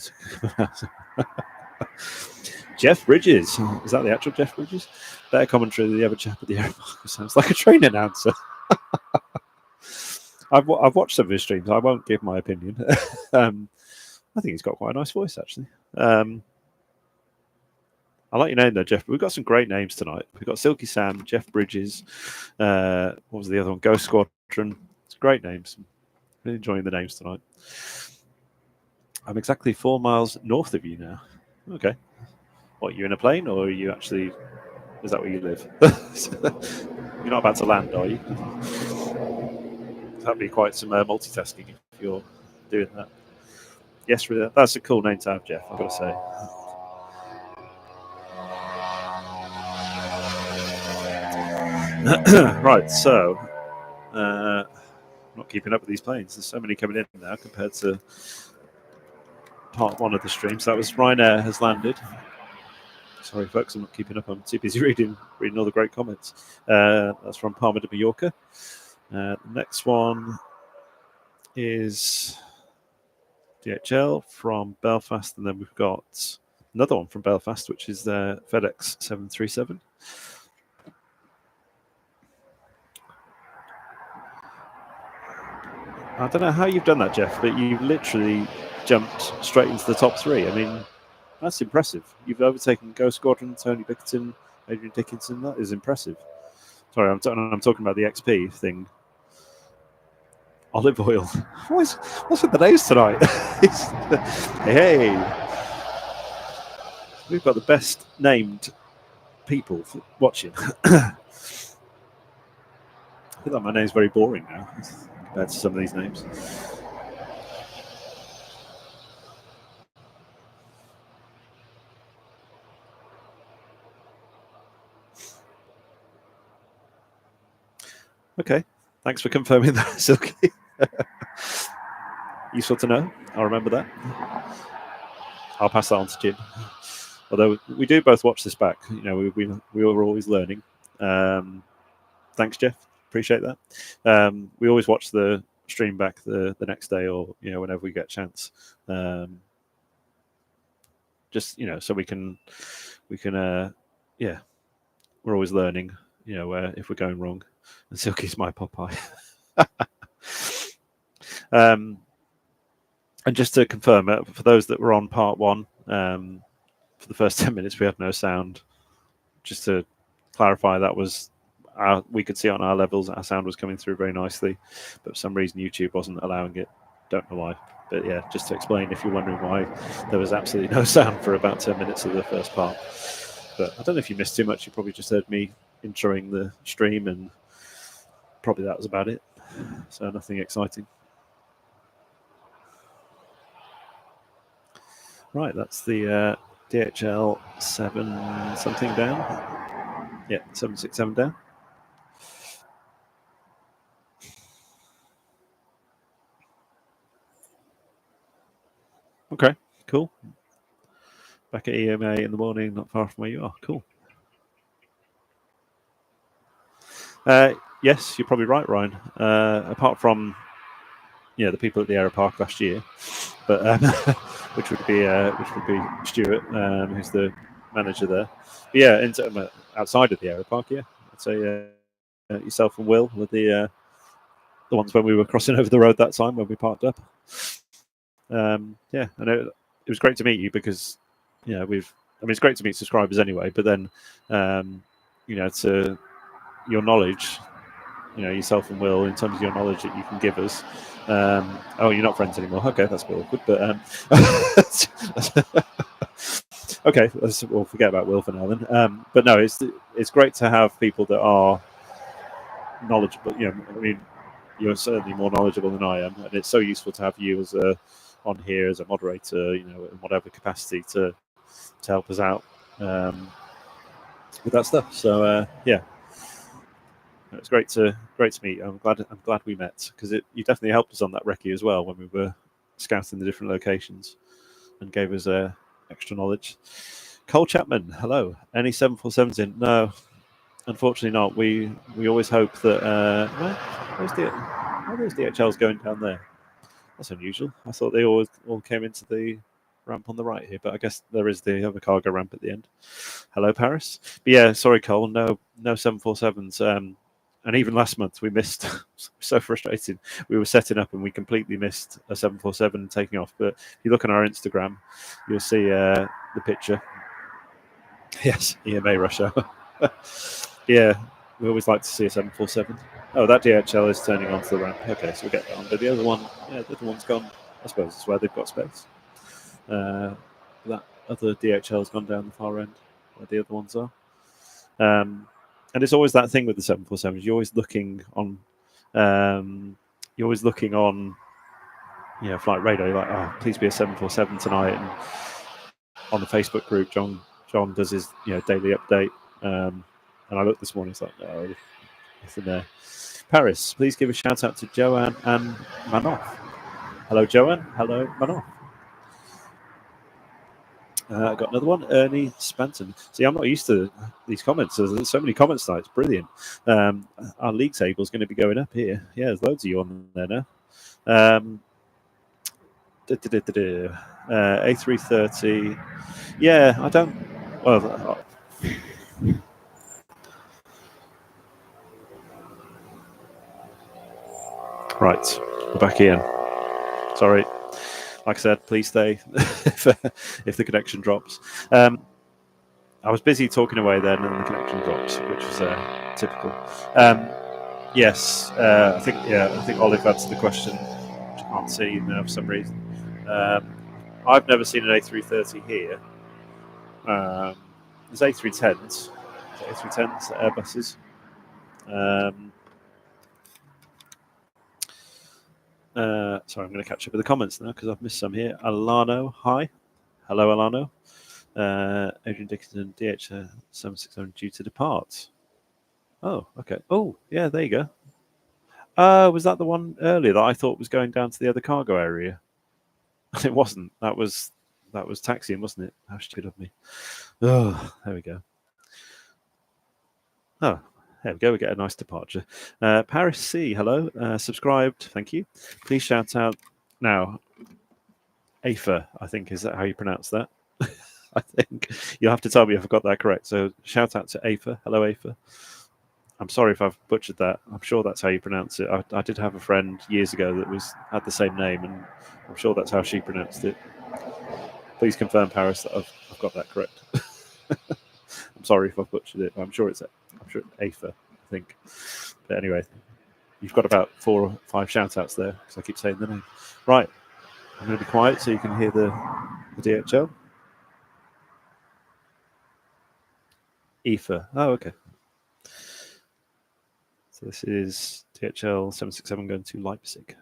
Jeff Bridges. Is that the actual Jeff Bridges? Better commentary than the other chap at the airport. Sounds like a train announcer. I've watched some of his streams. I won't give my opinion. I think he's got quite a nice voice, actually. I like your name though, Jeff. We've got some great names tonight. We've got Silky Sam, Jeff Bridges. What was the other one? Ghost Squadron. It's great names. Really enjoying the names tonight. I'm exactly 4 miles north of you now. Okay. What, you in a plane or are you actually Is that where you live? You're not about to land, are you? That'd be quite some multitasking if you're doing that. Yes, that's a cool name to have, Jeff. I've got to say. Right, so not keeping up with these planes. There's so many coming in now compared to part one of the stream. So that was Ryanair has landed. Sorry, folks, I'm not keeping up. I'm too busy reading all the great comments. That's from Palma de Mallorca. The next one is DHL from Belfast, and then we've got another one from Belfast, which is the FedEx 737. I don't know how you've done that, Jeff, but you literally jumped straight into the top three. I mean, that's impressive. You've overtaken Ghost Squadron, Tony Bickerton, Adrian Dickinson. That is impressive. Sorry, I'm talking about the XP thing. Olive oil. What's with the names tonight? Hey, we've got the best named people watching. I feel like my name's very boring now compared to some of these names. Okay, thanks for confirming that, Silky. Useful to know. I'll remember that. I'll pass that on to Jim. Although we do both watch this back, you know, we are always learning. Thanks, Jeff. Appreciate that. We always watch the stream back the next day, or you know, whenever we get a chance. Just you know, so we can, yeah, we're always learning. You know, if we're going wrong. And Silky's my Popeye. And just to confirm, for those that were on part one, for the first 10 minutes we had no sound. Just to clarify, that was we could see on our levels our sound was coming through very nicely, but for some reason YouTube wasn't allowing it. Don't know why, but yeah, just to explain if you're wondering why there was absolutely no sound for about 10 minutes of the first part. But I don't know if you missed too much. You probably just heard me introing the stream, and probably that was about it. So nothing exciting. Right, that's the DHL 7 something down. Yeah, 767 down. Okay, cool. Back at EMA in the morning, not far from where you are. Cool. Yes, you're probably right, Ryan. Apart from the people at the Aero Park last year, but which would be Stuart, who's the manager there. But yeah, outside of the Aero Park, yeah, I'd say yourself and Will were the ones when we were crossing over the road that time when we parked up. Yeah, I know it was great to meet you because it's great to meet subscribers anyway, but then to your knowledge, yourself and Will, in terms of your knowledge that you can give us. Oh, you're not friends anymore. Okay, that's awkward. But okay, we'll forget about Will for now then. But no, it's great to have people that are knowledgeable. I mean, you're certainly more knowledgeable than I am, and it's so useful to have you as on here as a moderator, in whatever capacity to help us out with that stuff. So yeah. It's great to meet you. I'm glad we met, because you definitely helped us on that recce as well when we were scouting the different locations and gave us extra knowledge. Cole Chapman, hello. Any 747s in? No, unfortunately not. We always hope that where's DHL's going down there? That's unusual. I thought they all came into the ramp on the right here, but I guess there is the other cargo ramp at the end. Hello, Paris. But yeah, sorry, Cole. No 747s. And even last month we missed. So frustrating. We were setting up and we completely missed a 747 taking off. But if you look on our Instagram, you'll see the picture. Yes, EMA rush hour. Yeah, we always like to see a 747. Oh, that DHL is turning onto the ramp. Okay, so we'll get that on. But the other one's gone. I suppose it's where they've got space. That other DHL's gone down the far end where the other ones are. And it's always that thing with the 747s. You're always looking on, flight radar. You're like, oh, please be a 747 tonight. And on the Facebook group, John does his daily update. And I looked this morning. It's like, no, nothing there. Paris, please give a shout out to Joanne and Manoff. Hello, Joanne. Hello, Manoff. I got another one, Ernie Spanton. See, I'm not used to these comments. There's so many comments tonight. It's brilliant. Our league table is going to be going up here. Yeah, there's loads of you on there now. A330. Yeah, I don't. Well, right, we're back in. Sorry. Like I said, please stay if the connection drops. I was busy talking away then, and the connection drops, which was typical. Yes, I think Olive answered the question, which I can't see now for some reason. I've never seen an A330 here. There's A310s. A310s, Airbuses. Sorry, I'm going to catch up with the comments now because I've missed some here. Alano, hi. Hello, Alano. Adrian Dickinson, DH767 due to depart. Oh, okay. Oh, yeah, there you go. Was that the one earlier that I thought was going down to the other cargo area? It wasn't. That was taxiing, wasn't it? How stupid of me. Oh, there we go. Oh, there we go. We get a nice departure. Paris C, hello. Subscribed, thank you. Please shout out now. Afa, I think, is that how you pronounce that? I think you'll have to tell me if I've got that correct. So shout out to Afa. Hello, Afa. I'm sorry if I've butchered that. I'm sure that's how you pronounce it. I did have a friend years ago that had the same name, and I'm sure that's how she pronounced it. Please confirm, Paris, that I've got that correct. I'm sorry if I've butchered it. I'm sure it's Afa, I think. But anyway, you've got about 4 or 5 shout-outs there because I keep saying the name. Right, I'm going to be quiet so you can hear the DHL. Afa. Oh, okay. So this is DHL 767 going to Leipzig.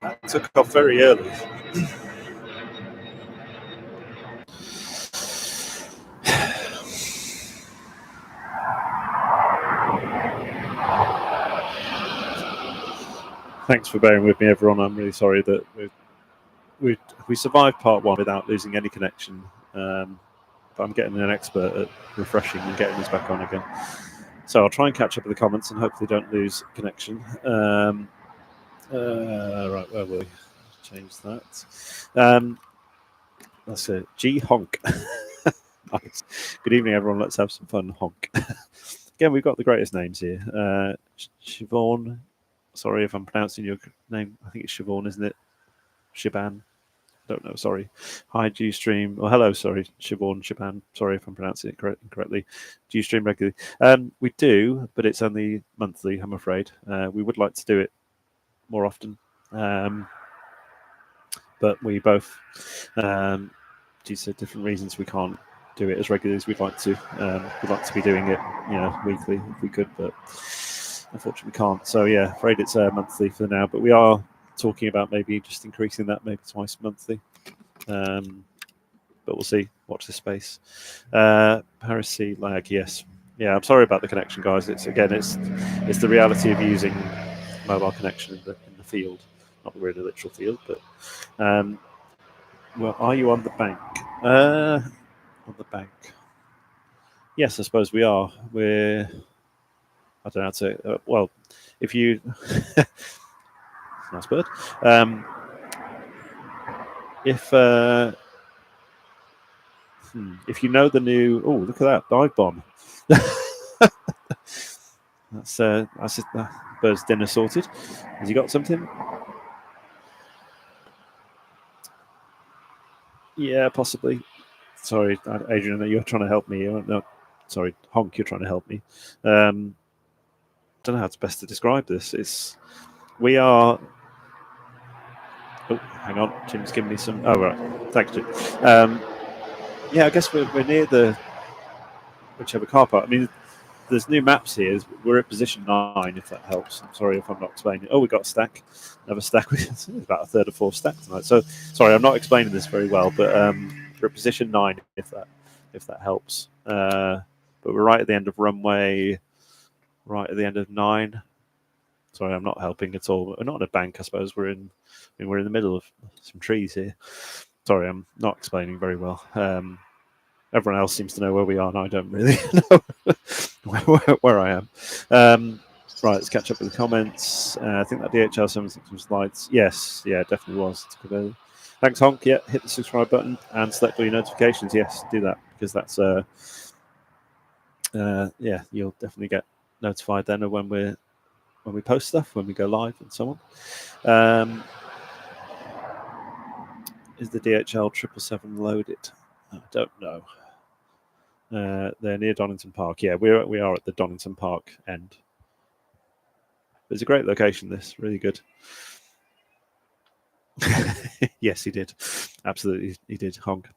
That took off very early. Thanks for bearing with me, everyone. I'm really sorry that we survived part 1 without losing any connection. But I'm getting an expert at refreshing and getting us back on again. So I'll try and catch up with the comments and hopefully don't lose connection. Right, where will we change that? That's it. G honk. Nice. Good evening, everyone. Let's have some fun. Honk. Again, we've got the greatest names here. Siobhan. Sorry if I'm pronouncing your name. I think it's Siobhan, isn't it? Shiban. Don't know. Sorry. Hi, do you stream? Oh, hello. Sorry, Siobhan. Shiban. Sorry if I'm pronouncing it incorrectly. Do you stream regularly? We do, but it's only monthly, I'm afraid. We would like to do it more often. But we both, due to different reasons, we can't do it as regularly as we'd like to. We'd like to be doing it, weekly if we could, but unfortunately we can't. So yeah, afraid it's monthly for now. But we are talking about maybe just increasing that, maybe twice monthly. But we'll see. Watch this space. Paris C lag, yes. Yeah, I'm sorry about the connection, guys. It's the reality of using mobile connection in the field, not really a literal field, but. Well, are you on the bank? On the bank. Yes, I suppose we are. I don't know how to say. Well, if you, nice bird. If you know the new, look at that dive bomb. That's bird's dinner sorted. Has he got something? Yeah, possibly. Sorry, Adrian, you're trying to help me. No, sorry, Honk, you're trying to help me. Don't know how it's best to describe this. We are. Oh, hang on, Jim's giving me some. Oh, right. Thanks, Jim. Yeah, I guess we're near the whichever car park. I mean, there's new maps here. We're at position 9, if that helps. I'm sorry if I'm not explaining. Oh, we got a stack. Another stack. It's about a third or fourth stack tonight. So, sorry, I'm not explaining this very well, but we're at position 9, if that helps. But we're right at the end of runway, right at the end of 9. Sorry, I'm not helping at all. We're not in a bank, I suppose. We're in the middle of some trees here. Sorry, I'm not explaining very well. Everyone else seems to know where we are, and I don't really know where I am. Right, let's catch up with the comments. I think that DHL 76 was lights. Yes, yeah, definitely was. Thanks, Honk. Yeah, hit the subscribe button and select all your notifications. Yes, do that because that's yeah, you'll definitely get notified then of when we post stuff, when we go live, and so on. Is the DHL 777 loaded? I don't know. They're near Donington Park. Yeah, we are at the Donington Park end. It's a great location. This really good. Yes, he did. Absolutely, he did. Honk.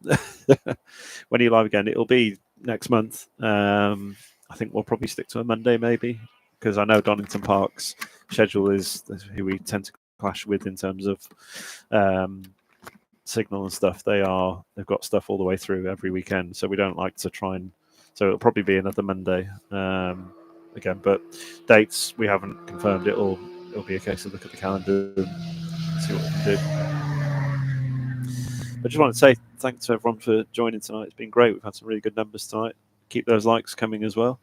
When are you live again? It'll be next month. I think we'll probably stick to a Monday, maybe, because I know Donington Park's schedule is who we tend to clash with in terms of signal and stuff. They've got stuff all the way through every weekend, so we don't like to try and. So it'll probably be another Monday again, but dates we haven't confirmed. It'll be a case of look at the calendar and see what we can do. I just want to say thanks to everyone for joining tonight. It's been great. We've had some really good numbers tonight. Keep those likes coming as well.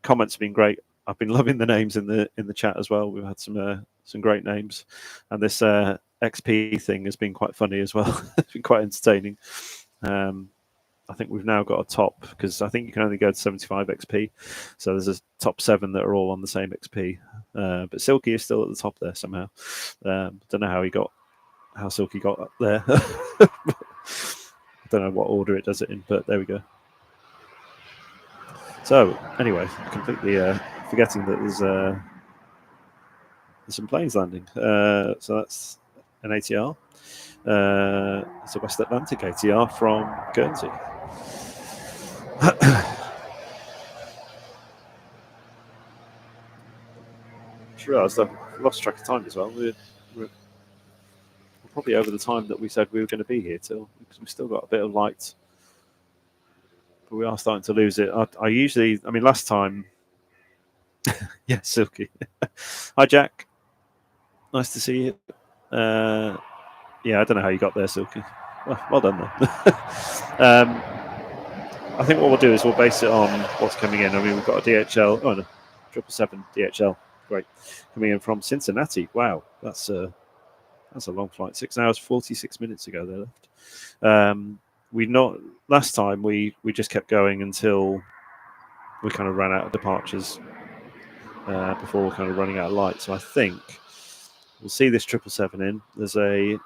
Comments have been great. I've been loving the names in the chat as well. We've had some great names, and this XP thing has been quite funny as well. It's been quite entertaining. I think we've now got a top because I think you can only go to 75 XP. So there's a top 7 that are all on the same XP. But Silky is still at the top there somehow. Don't know how Silky got up there. I don't know what order it does it in, but there we go. So anyway, completely forgetting that there's some planes landing. So that's an ATR. It's a West Atlantic ATR from Guernsey. Just realised I've lost track of time as well. We're probably over the time that we said we were going to be here till, because we've still got a bit of light, but we are starting to lose it. I mean, last time, yeah, Silky. Hi, Jack. Nice to see you. Yeah, I don't know how you got there, Silky. Well done, though. I think what we'll do is we'll base it on what's coming in. I mean, we've got a DHL, 777 DHL, great, coming in from Cincinnati. Wow, that's a long flight. 6 hours 46 minutes ago they left. Last time we just kept going until we kind of ran out of departures before we're kind of running out of light. So I think we'll see this 777 in. There's a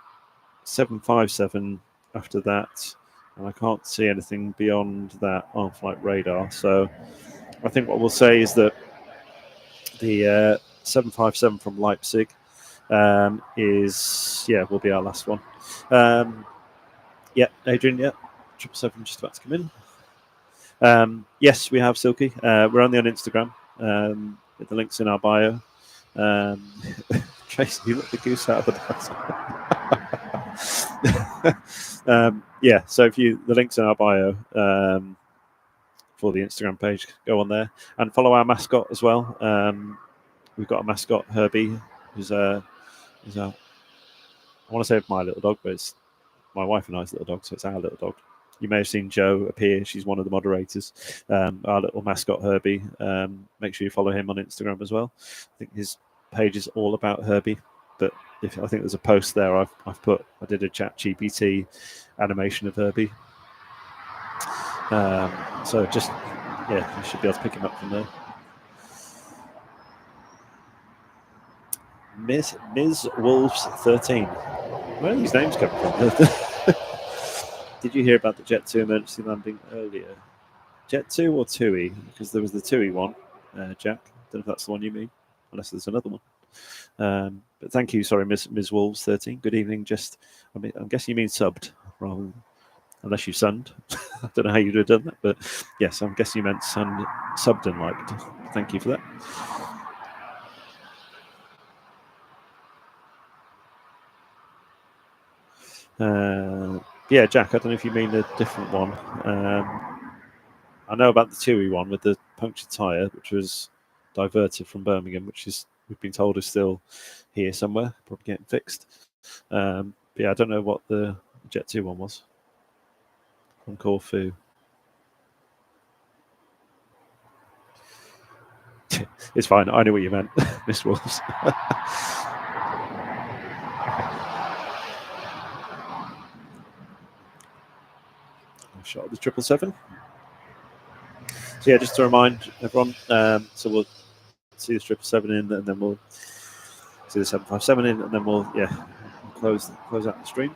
757 after that. And I can't see anything beyond that on flight radar. So I think what we'll say is that the 757 from Leipzig will be our last one. Yeah, Adrian, yeah. 777 just about to come in. Yes, we have Silky. We're only on Instagram. The link's in our bio. Tracy, you let the goose out of the bag. Yeah, so the link's in our bio for the Instagram page. Go on there and follow our mascot as well. We've got a mascot, Herbie, who's I want to say my little dog, but it's my wife and I's little dog, so it's our little dog. You may have seen Jo appear. She's one of the moderators. Our little mascot, Herbie. Make sure you follow him on Instagram as well. I think his page is all about Herbie. But I think there's a post there I did a ChatGPT animation of Herbie. So you should be able to pick him up from there. Ms. Wolves 13. Where are these names coming from? Did you hear about the Jet 2 emergency landing earlier? Jet 2 or TUI? Because there was the TUI one, Jack. Don't know if that's the one you mean, unless there's another one. But thank you, sorry, Ms. Wolves 13. Good evening. I'm guessing you mean subbed, rather than, unless you sunned. I don't know how you'd have done that, but yes, I'm guessing you meant subbed and liked. Thank you for that. Yeah, Jack, I don't know if you mean a different one. I know about the TUI one with the punctured tyre, which was diverted from Birmingham, which is we've been told is still here somewhere, probably getting fixed. But yeah, I don't know what the Jet 2 one was from Corfu. It's fine. I know what you meant, Miss Wolves. Shot of the 777. So yeah, just to remind everyone, so we'll see the 777 in, and then we'll see the 757 in, and then we'll close out the stream.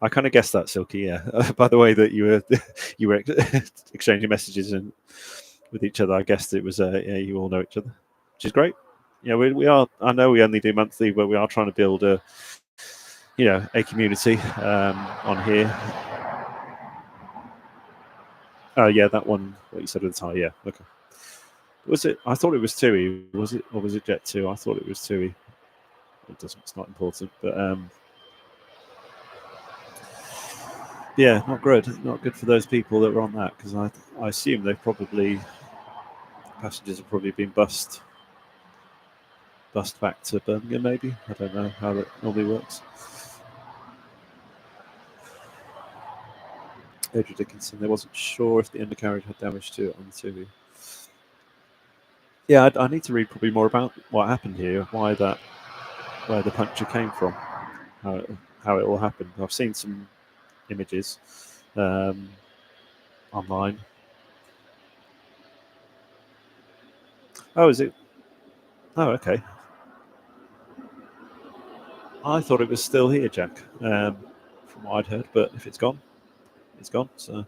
I kind of guessed that, Silky. Yeah. By the way that you were exchanging messages and with each other, I guessed it was you all know each other, which is great. Yeah, we are. I know we only do monthly, but we are trying to build a community on here. Oh yeah, that one. What you said at the time. Yeah. Okay. Was it? I thought it was TUI. Was it, or was it Jet 2? I thought it was TUI. It doesn't. It's not important, but yeah, not good. Not good for those people that were on that, because I assume passengers have probably been bussed back to Birmingham. Maybe, I don't know how that normally works. Adrian Dickinson. They wasn't sure if the undercarriage had damage to it on the TUI. Yeah, I need to read probably more about what happened here, where the puncture came from, how it all happened. I've seen some images online. Oh, is it? Oh, okay. I thought it was still here, Jack, from what I'd heard. But if it's gone, it's gone. So,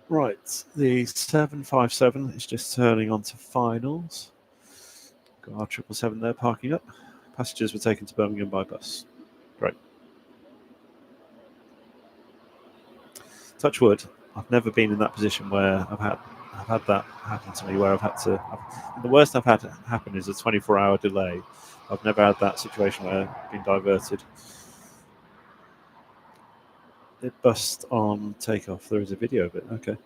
right, the 757 is just turning onto finals. Got our 777 there parking up. Passengers were taken to Birmingham by bus. Great. Touch wood. I've never been in that position where I've had that happen to me, where the worst I've had happen is a 24-hour delay. I've never had that situation where I've been diverted. It bust on takeoff. There is a video of it. Okay.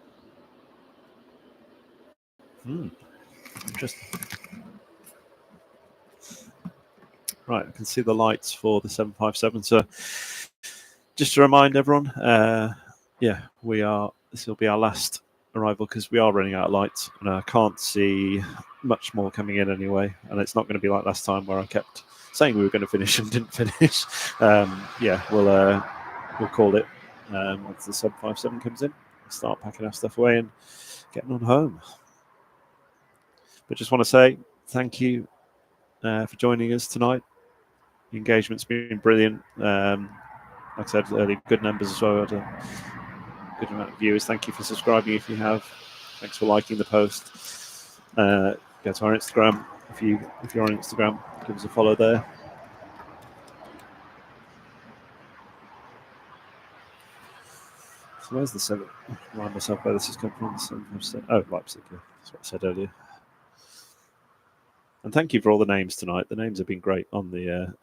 Interesting. Right, I can see the lights for the 757. So just to remind everyone, this will be our last arrival because we are running out of lights, and I can't see much more coming in anyway. And it's not going to be like last time where I kept saying we were going to finish and didn't finish. We'll call it once the 757 comes in. We'll start packing our stuff away and getting on home. But just want to say thank you for joining us tonight. The engagement's been brilliant. Like I said earlier, good numbers as well. Had a good amount of viewers. Thank you for subscribing if you have. Thanks for liking the post. Go to our Instagram. If you're on Instagram, give us a follow there. So where's the 7? Remind myself where this has come from. Oh, Leipzig. Yeah. That's what I said earlier. And thank you for all the names tonight. The names have been great on the.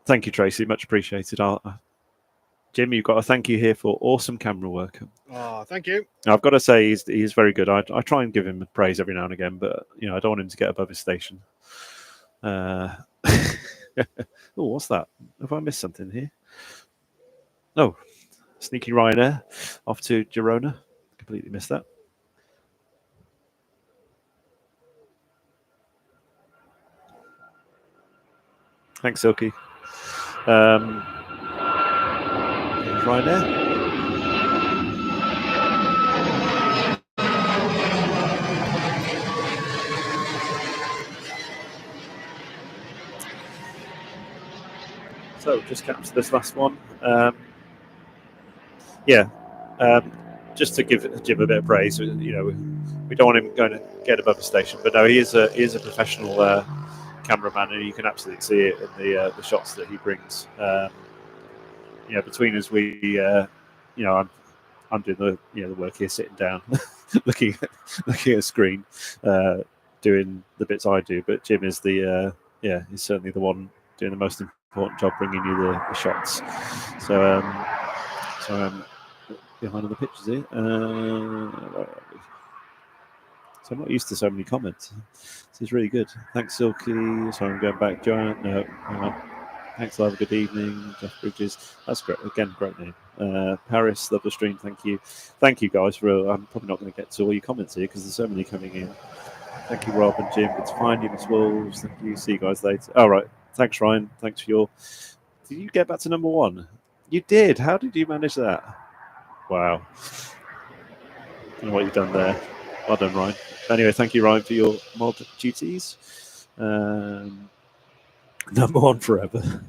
Thank you, Tracy. Much appreciated. Jim, you've got a thank you here for awesome camera work. Oh, thank you. I've got to say he's very good. I try and give him praise every now and again, but I don't want him to get above his station. Oh, what's that? Have I missed something here? Oh, sneaky Ryanair off to Girona. Completely missed that. Thanks, Silky. Right there. So just capture this last one. Just to give Jim a bit of praise. You know, we don't want him going to get above the station, but no, he is a professional cameraman, and you can absolutely see it in the shots that he brings. You know, between us, you know, I'm doing the work here, sitting down, looking at a screen, doing the bits I do. But Jim is he's certainly the one doing the most important job, bringing you the shots. So behind on the pictures here. So I'm not used to so many comments. This is really good. Thanks, Silky. Sorry, I'm going back. Joanne. No, hang on. Thanks, love. Good evening. Jeff Bridges. That's great. Again, great name. Paris, love the stream. Thank you. Thank you, guys. I'm probably not going to get to all your comments here because there's so many coming in. Thank you, Rob and Jim. It's fine. You, Miss Wolves. Thank you. See you guys later. All right. Thanks, Ryan. Thanks for your. Did you get back to number one? You did. How did you manage that? Wow. I don't know what you've done there. Well done, Ryan. Anyway, thank you, Ryan, for your mod duties. Number one forever.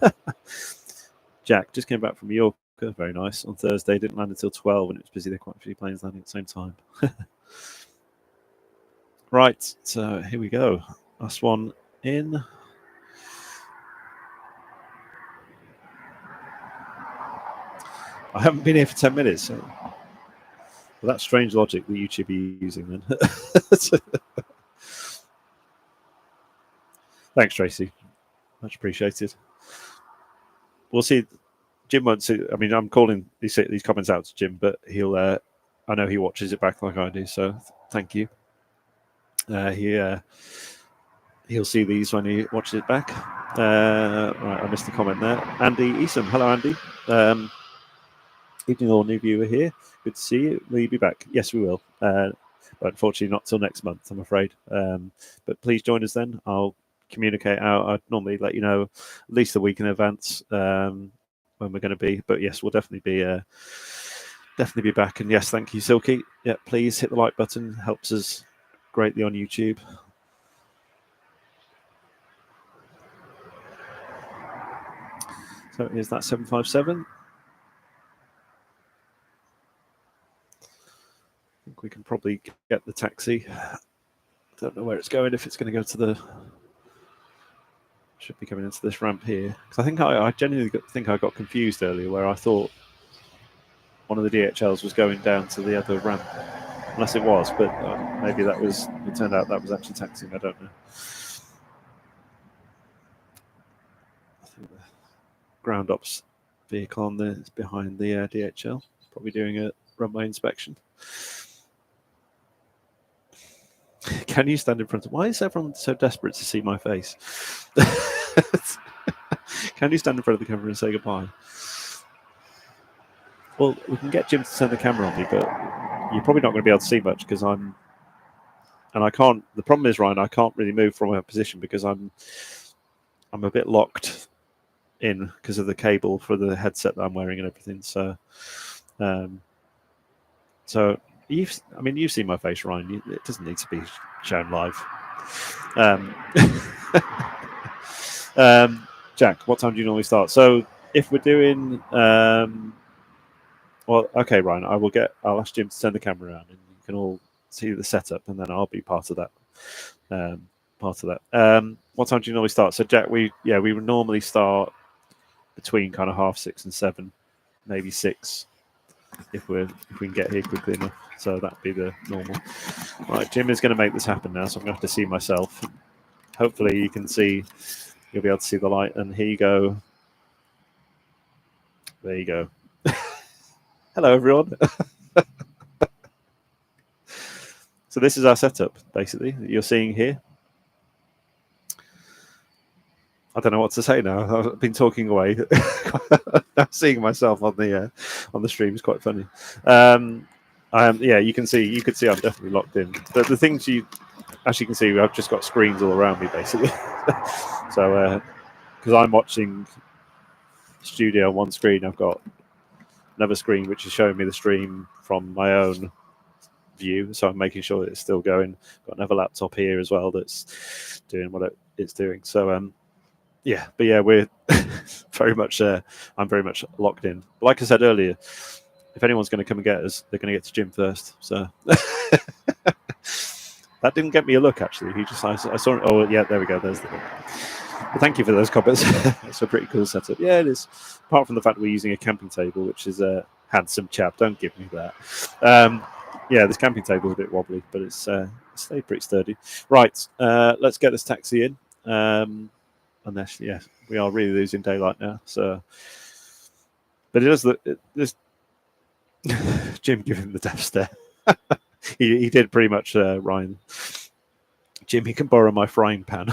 Jack just came back from Mallorca. Very nice. On Thursday, didn't land until 12 and it was busy. There were quite a few planes landing at the same time. Right, so here we go. Last one in. I haven't been here for 10 minutes. So. Well, that's strange logic that YouTube are using then. Thanks, Tracy. Much appreciated. We'll see. Jim won't see. I mean, I'm calling these comments out to Jim, but he'll. I know he watches it back like I do. So thank you. He'll see these when he watches it back. Right, I missed a comment there. Andy Easom. Hello, Andy. Evening, all new viewer here. Good to see you. Will you be back? Yes, we will. But unfortunately, not till next month, I'm afraid. But please join us then. I'll communicate out. I'd normally let you know at least a week in advance when we're going to be. But yes, we'll definitely be back. And yes, thank you, Silky. Yeah, please hit the like button. Helps us greatly on YouTube. So here's that 757. I think we can probably get the taxi. Don't know where it's going. If it's going to go to the, should be coming into this ramp here. Because I think I genuinely think I got confused earlier, where I thought one of the DHLs was going down to the other ramp, unless it was. But maybe that was. It turned out that was actually taxiing. I don't know. I think the ground ops vehicle on there is behind the DHL, probably doing a runway inspection. Can you stand in front of? Why is everyone so desperate to see my face? Can you stand in front of the camera and say goodbye? Well, we can get Jim to turn the camera on me, but you're probably not going to be able to see much because and I can't. The problem is, Ryan, I can't really move from my position because I'm a bit locked in because of the cable for the headset that I'm wearing and everything. So, you've seen my face, Ryan. It doesn't need to be shown live. Jack, what time do you normally start? So if we're doing, okay, Ryan, I'll ask Jim to turn the camera around, and you can all see the setup, and then I'll be part of that. What time do you normally start? So Jack, we would normally start between kind of 6:30 and 7, maybe 6. If we can get here quickly enough. So that'd be the normal. Right, Jim is going to make this happen now, so I'm going to have to see myself. Hopefully you can see, you'll be able to see the light. And here you go. There you go. Hello, everyone. So this is our setup, basically, that you're seeing here. I don't know what to say now. I've been talking away. Now seeing myself on the stream is quite funny. You can see. You could see I'm definitely locked in. But the things you actually can see, I've just got screens all around me, basically. So because I'm watching studio on one screen, I've got another screen which is showing me the stream from my own view, so I'm making sure that it's still going. Got another laptop here as well that's doing what it's doing. So yeah, but yeah, we're very much I'm very much locked in. But like I said earlier, if anyone's going to come and get us, they're going to get to Jim first. So that didn't get me a look, actually. I saw it. Oh yeah, there we go, there's the look. But thank you for those comments. It's a pretty cool setup. Yeah, it is. Apart from the fact we're using a camping table, which is a handsome chap. Don't give me that. Yeah, this camping table is a bit wobbly, but it's stayed pretty sturdy. Right, let's get this taxi in. Unless, yeah, we are really losing daylight now. So, but it does look. There's Jim giving the death stare. he did pretty much, Ryan. Jim, you can borrow my frying pan.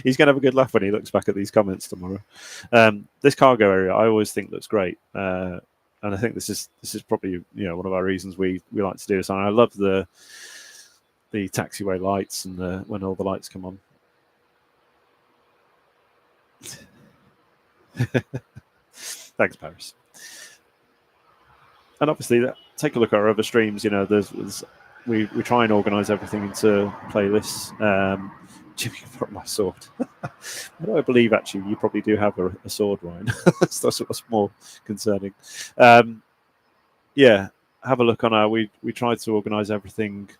He's going to have a good laugh when he looks back at these comments tomorrow. This cargo area, I always think looks great, and I think this is probably one of our reasons we like to do this. And I love the taxiway lights and when all the lights come on. Thanks, Paris. And obviously, take a look at our other streams. We try and organise everything into playlists. Jimmy brought my sword. I believe actually you probably do have a sword, Ryan. So that's what's more concerning. Yeah, have a look on our. We tried to organise everything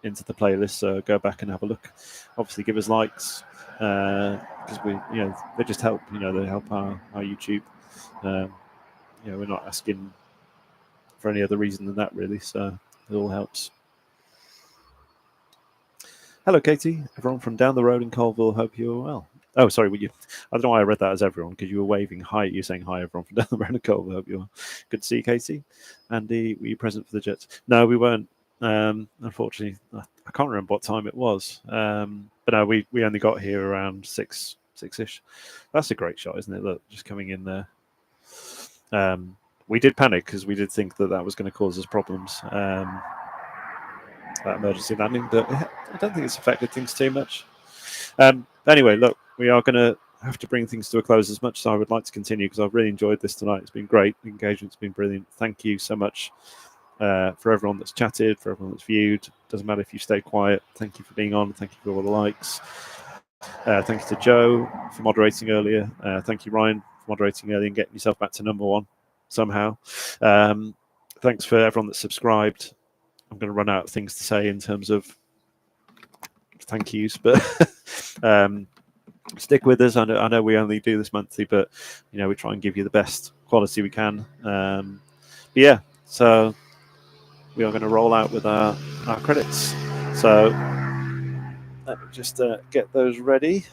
into the playlist. So go back and have a look. Obviously, give us likes because they just help. They help our YouTube. We're not asking for any other reason than that, really. So it all helps. Hello, Katie. Everyone from down the road in Colville. Hope you are well. Oh, sorry. I don't know why I read that as everyone, because you were waving hi. You're saying hi, everyone from down the road in Colville. Hope you are. Good to see you, Katie. Andy, were you present for the Jets? No, we weren't. Unfortunately, I can't remember what time it was. But no, we only got here around six-ish. That's a great shot, isn't it? Look, just coming in there. We did panic because we did think that was going to cause us problems. That emergency landing, but I don't think it's affected things too much. Anyway, look, we are going to have to bring things to a close as much as I would like to continue because I've really enjoyed this tonight. It's been great. The engagement's been brilliant. Thank you so much for everyone that's chatted, for everyone that's viewed. Doesn't matter if you stay quiet. Thank you for being on. Thank you for all the likes. Thank you to Joe for moderating earlier. Thank you, Ryan, for moderating earlier and getting yourself back to number one somehow. Thanks for everyone that's subscribed. I'm going to run out of things to say in terms of thank yous, but stick with us. I know we only do this monthly, but we try and give you the best quality we can. But yeah, so we are going to roll out with our credits. So let me just get those ready.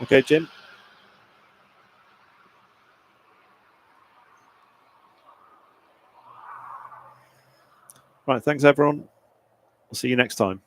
Okay, Jim. Right, thanks everyone. We'll see you next time.